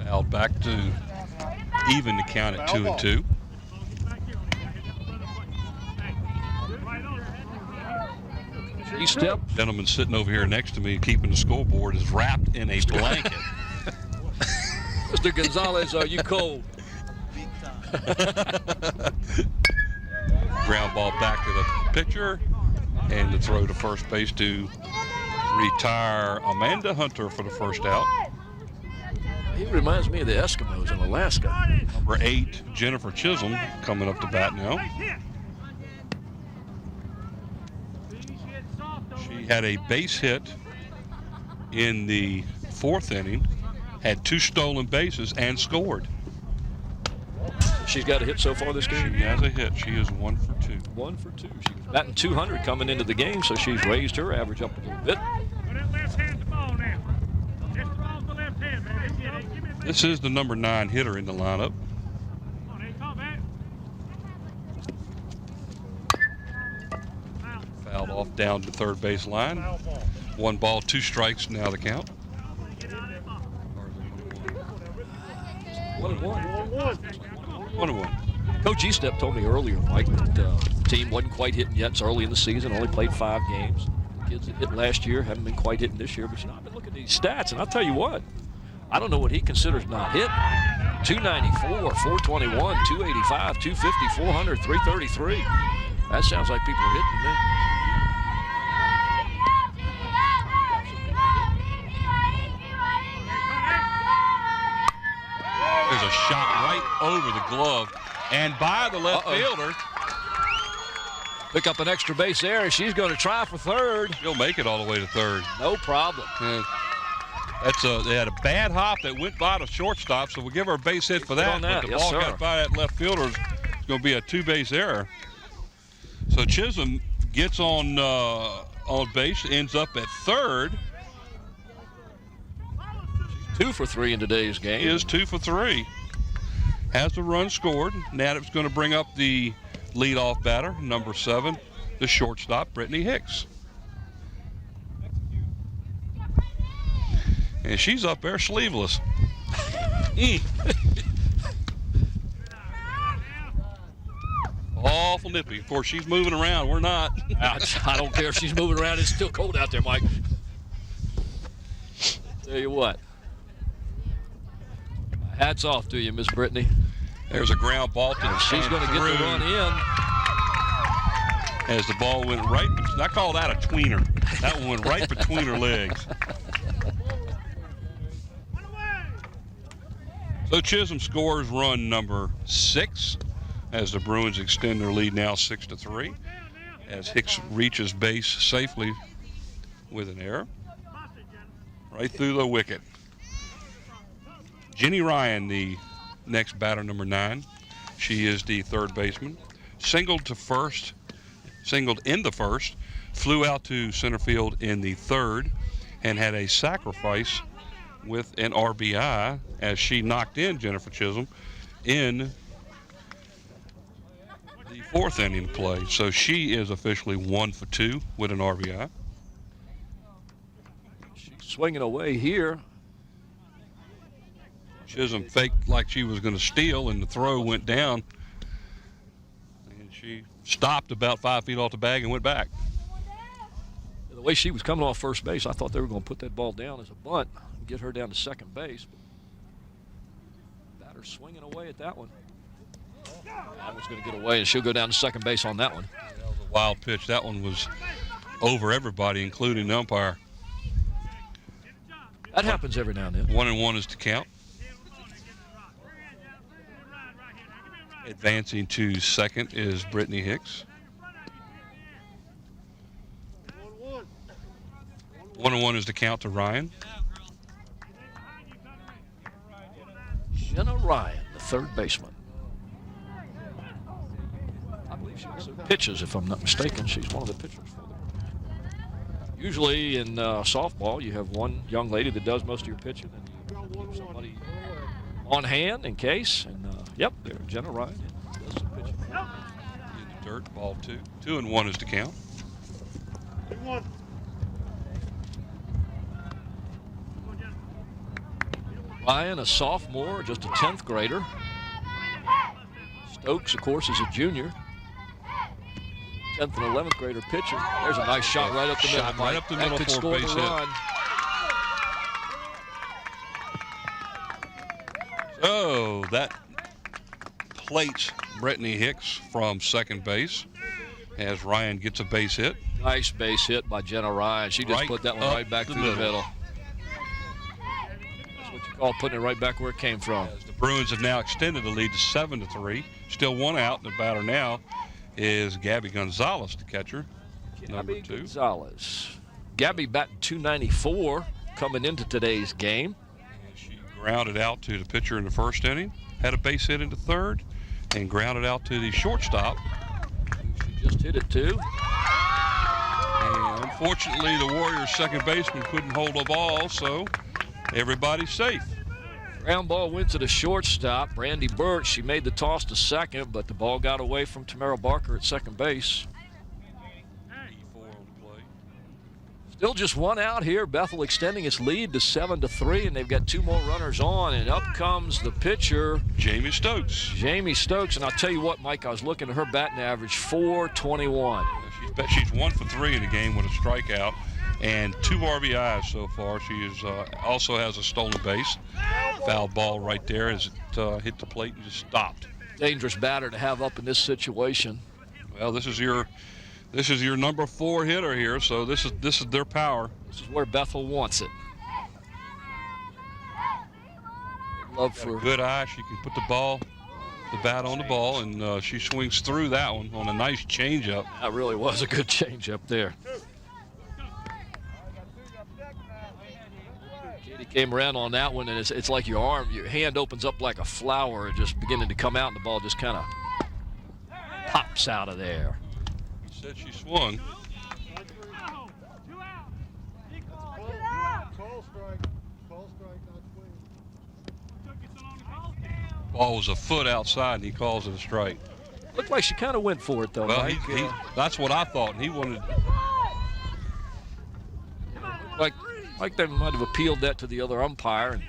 Fouled back to even the count at 2-2. Step. Gentleman sitting over here next to me keeping the scoreboard is wrapped in a blanket. Mr. Gonzalez, are you cold? Ground ball back to the pitcher, and the throw to first base to retire Amanda Hunter for the first out. He reminds me of the Eskimos in Alaska. Number 8, Jennifer Chisholm, coming up to bat now. She had a base hit in the 4th inning, had 2 stolen bases, and scored. She's got a hit so far this game? She has a hit. She is 1 for 2. 1 for 2. She was batting 200 coming into the game, so she's raised her average up a little bit. This is the number 9 hitter in the lineup. Fouled off down to third base line. 1 ball, 2 strikes, now the count. 1-1. Coach G-Step told me earlier, Mike, that the team wasn't quite hitting yet. It's early in the season, only played 5 games. The kids that hit last year haven't been quite hitting this year, but I've been looking at these stats, and I'll tell you what, I don't know what he considers not hit. 294, 421, 285, 250, 400, 333. That sounds like people are hitting to me. There's a shot right over the glove and by the left fielder. Pick up an extra base there. She's going to try for third. She'll make it all the way to third. No problem. They had a bad hop that went by the shortstop, so we'll give her a base hit for that. But the ball got by that left fielder. It's going to be a 2-base error. So Chisholm gets on base, ends up at third. She's 2 for 3 in today's game. He is 2 for 3. Has the run scored. Nadup's going to bring up the leadoff batter, number 7, the shortstop, Brittany Hicks. And she's up there sleeveless. Awful nippy. Of course, she's moving around. We're not. I don't care if she's moving around. It's still cold out there, Mike. Tell you what. Hats off to you, Miss Brittany. There's a ground ball to the She's going to get the run in. as the ball went right. I call that a tweener. That one went right between her legs. So Chisholm scores run number 6 as the Bruins extend their lead now 6-3 as Hicks reaches base safely with an error right through the wicket. Jenny Ryan, the next batter, number 9. She is the third baseman. Singled in the first, flew out to center field in the third, and had a sacrifice with an RBI as she knocked in Jennifer Chisholm in the 4th inning of play. So she is officially 1 for 2 with an RBI. She's swinging away here. Chisholm faked like she was going to steal, and the throw went down. And she stopped about 5 feet off the bag and went back. The way she was coming off first base, I thought they were going to put that ball down as a bunt and get her down to second base. But batter swinging away at that one. That one's going to get away, and she'll go down to second base on that one. That was a wild pitch. That one was over everybody, including the umpire. That happens every now and then. 1-1 is the count. Advancing to second is Brittany Hicks. 1-1 is the count to Ryan. Jenna Ryan, the third baseman. I believe she also pitches, if I'm not mistaken. She's one of the pitchers for them. Usually in softball, you have one young lady that does most of your pitching, and you keep somebody on hand in case. And yep, there, Jenna Ryan does some pitching. In the dirt, ball 2. 2-1 is the count. 2-1. Ryan, a sophomore, just a 10th grader. Stokes, of course, is a junior. 10th and 11th grader pitcher. There's a nice shot right up the middle. Right up the middle that could for a score the base hit. run. Oh, that plates Brittany Hicks from second base as Ryan gets a base hit. Nice base hit by Jenna Ryan. She just Right put that one up right back the through the middle. middle. That's what you call putting it right back where it came from. As the Bruins have now extended the lead to 7-3. Still 1 out. The batter now is Gabby Gonzalez, the catcher, number Gabby 2. Gonzalez. Gabby batting .294 coming into today's game. And she grounded out to the pitcher in the first inning, had a base hit in the third, and grounded out to the shortstop. She just hit it too. And unfortunately, the Warriors' second baseman couldn't hold the ball, so everybody's safe. Ground ball went to the shortstop. Brandy Birch, she made the toss to second, but the ball got away from Tamara Barker at second base. E4 on the play. Still just 1 out here. Bethel extending its lead to 7-3, and they've got 2 more runners on, and up comes the pitcher, Jamie Stokes. Jamie Stokes. And I'll tell you what, Mike, I was looking at her batting average, .421. She's 1 for 3 in the game with a strikeout and 2 RBIs so far. She is also has a stolen base. Foul ball right there as it hit the plate and just stopped. Dangerous batter to have up in this situation. Well, this is your number 4 hitter here, so this is their power. This is where Bethel wants it. Love Got for a good eye. She can put the bat on the ball, and she swings through that one on a nice changeup. that really was a good change up there. Katie came around on that one, and it's like your hand opens up like a flower, just beginning to come out, and the ball just kind of pops out of there. Said she swung. Ball was a foot outside, and he calls it a strike. Looked like she kind of went for it, though, Well, Mike. that's what I thought. And he wanted. Like they might have appealed that to the other umpire. And,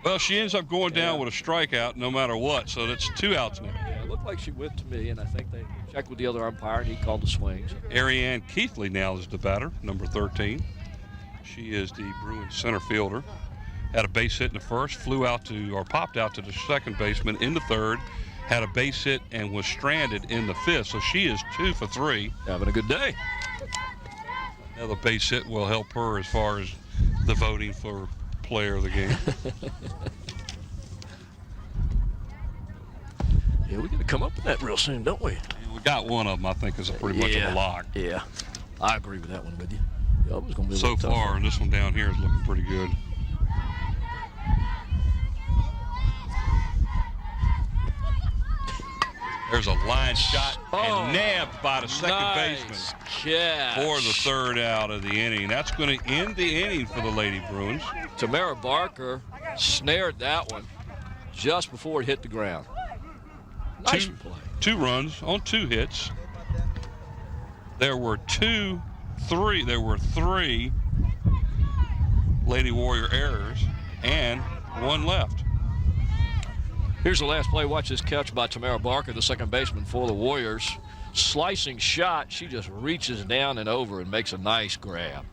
Well, she ends up going down with a strikeout no matter what, so that's 2 outs now. yeah, it looked like she went to me, and I think they checked with the other umpire, and he called the swings. Ariane Keithley now is the batter, number 13. She is the Bruins center fielder. Had a base hit in the first, popped out to the second baseman in the third, had a base hit and was stranded in the fifth, so she is 2 for 3. Having a good day. Another base hit will help her as far as the voting for player of the game. Yeah, we got to come up with that real soon, don't we? We got one of them, I think, is pretty much of a lock. Yeah, I agree with that one with you. Yeah, it was gonna be a So little tough far, one. this one down here is looking pretty good. There's a line shot and nabbed by the second baseman catch for the third out of the inning. That's going to end the inning for the Lady Bruins. Tamara Barker snared that one just before it hit the ground. Nice play. 2 runs on 2 hits. There were 3 Lady Warrior errors and 1 left. Here's the last play. Watch this catch by Tamara Barker, the second baseman for the Warriors. Slicing shot. She just reaches down and over and makes a nice grab.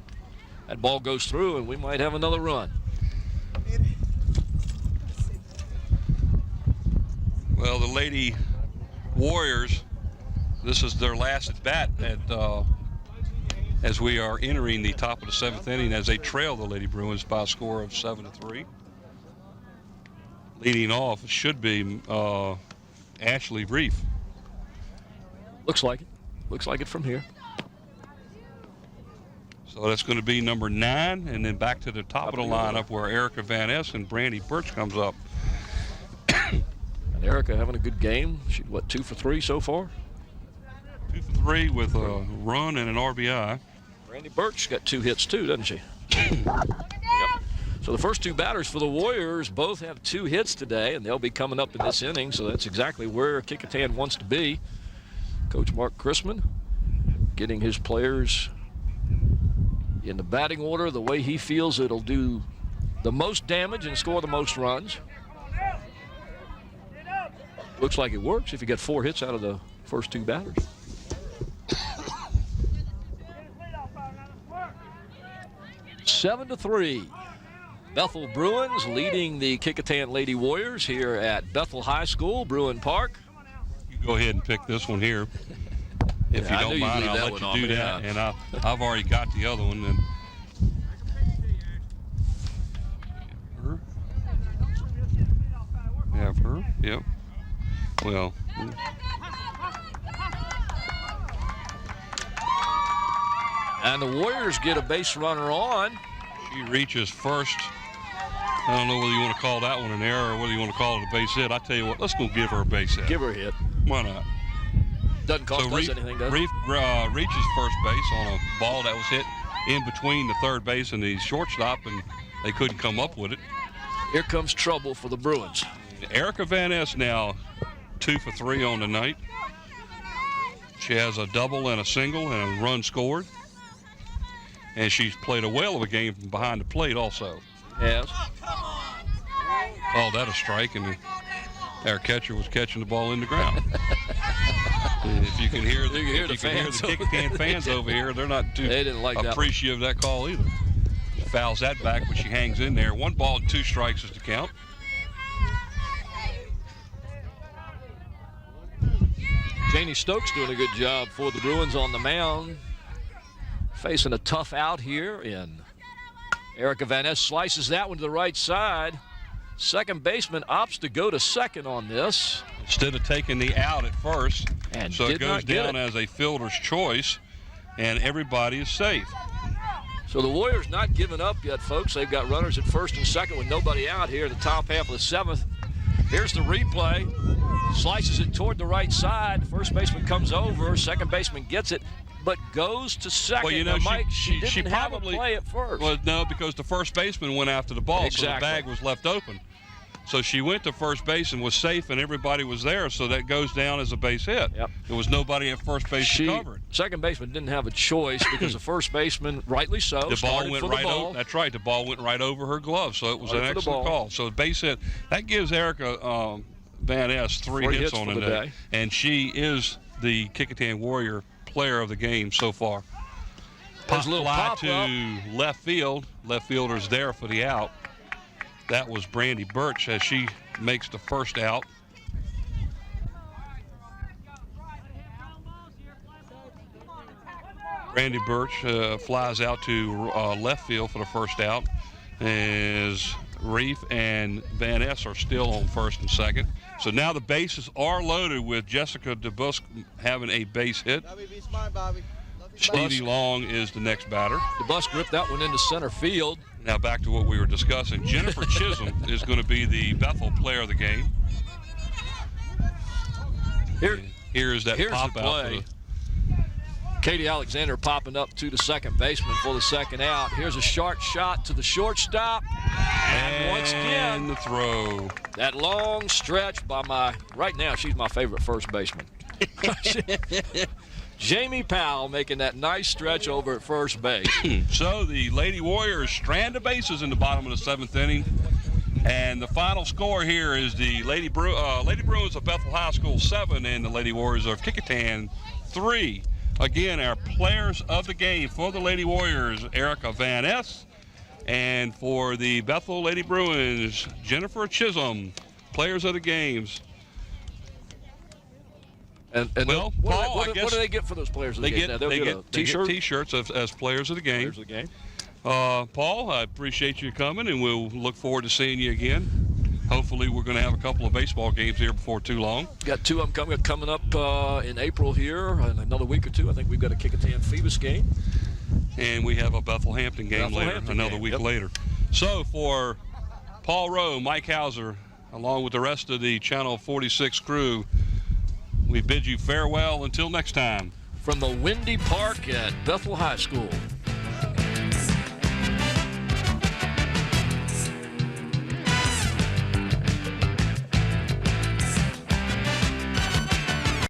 That ball goes through, and we might have another run. Well, the Lady Warriors, this is their last at bat as we are entering the top of the 7th inning as they trail the Lady Bruins by a score of 7-3. Leading off should be Ashley Reef. Looks like it. Looks like it from here. So that's going to be number 9, and then back to the top of the lineup where Erica Van Ness and Brandy Birch comes up. And Erica having a good game. She, what, 2 for 3 so far? 2 for 3 with a run and an RBI. Brandy Birch got 2 hits too, doesn't she? Yep. So the first 2 batters for the Warriors both have 2 hits today, and they'll be coming up in this inning, so that's exactly where Kecoughtan wants to be. Coach Mark Chrisman getting his players in the batting order the way he feels it'll do the most damage and score the most runs. Looks like it works if you get 4 hits out of the first 2 batters. Seven to 3. Bethel Bruins leading the Kecoughtan Lady Warriors here at Bethel High School, Bruin Park. You go ahead and pick this one here. If you don't mind, I'll let you do that. And I've already got the other one. And have her. Yep. Well. And the Warriors get a base runner on. She reaches first. I don't know whether you want to call that one an error or whether you want to call it a base hit. I tell you what, let's go give her a base hit. Give her a hit. Why not? Doesn't cost us anything, does it? Reef reaches first base on a ball that was hit in between the third base and the shortstop, and they couldn't come up with it. Here comes trouble for the Bruins. Erica Van Ness now 2 for 3 on the night. She has a double and a single and a run scored. And she's played a whale of a game from behind the plate also. Yes. Oh, that a strike, and our catcher was catching the ball in the ground. If you can hear the Kecoughtan fans over here, they're not too appreciative of that call either. She fouls that back, but she hangs in there. 1 ball and 2 strikes is the count. Janie Stokes doing a good job for the Bruins on the mound. Facing a tough out here, and Erica Van Ness slices that one to the right side. Second baseman opts to go to second on this. Instead of taking the out at first, and so it goes down as a fielder's choice, and everybody is safe. So the Warriors not giving up yet, folks. They've got runners at first and second with nobody out here in the top half of the 7th. Here's the replay. Slices it toward the right side. First baseman comes over. Second baseman gets it, but goes to second. Well, you know, Mike, she didn't probably have a play at first. Well, no, because the first baseman went after the ball, exactly. So the bag was left open. So she went to first base and was safe, and everybody was there, so that goes down as a base hit. Yep. There was nobody at first base to cover it. Second baseman didn't have a choice because the first baseman, rightly so, the ball went right over. That's right. The ball went right over her glove, so it was an excellent call. So base hit. That gives Erica Van Ness 3 hits on the day, and she is the Kecoughtan Warrior player of the game so far. Pop fly to left field. Left fielder's there for the out. That was Brandy Birch as she makes the first out. Randy Birch flies out to left field for the first out, as Reef and Van Ness are still on first and second. So now the bases are loaded with Jessica DeBusk having a base hit. Bobby, be smart, Bobby. Stevie Long is the next batter. DeBusk ripped that one into center field. Now back to what we were discussing. Jennifer Chisholm is going to be the Bethel player of the game. Here's that pop the out. play. Katie Alexander popping up to the second baseman for the second out. Here's a sharp shot to the shortstop. And once again, the throw. That long stretch by right now, she's my favorite first baseman. Jamie Powell making that nice stretch over at first base. So the Lady Warriors strand the bases in the bottom of the 7th inning. And the final score here is the Lady Bruins of Bethel High School 7 and the Lady Warriors of Kecoughtan 3. Again, our players of the game for the Lady Warriors, Erica Van Ness, and for the Bethel Lady Bruins, Jennifer Chisholm, players of the games. And well, what do they get for those players of the game? They get a T-shirt? T-shirts as players of the game. Players of the game. Paul, I appreciate you coming, and we'll look forward to seeing you again. Hopefully, we're going to have a couple of baseball games here before too long. Got two of them coming up in April here in another week or two. I think we've got a Kecoughtan Phoebus game. And we have a Bethel Hampton game another week later. So for Paul Rowe, Mike Hauser, along with the rest of the Channel 46 crew, we bid you farewell until next time. From the Windy Park at Bethel High School.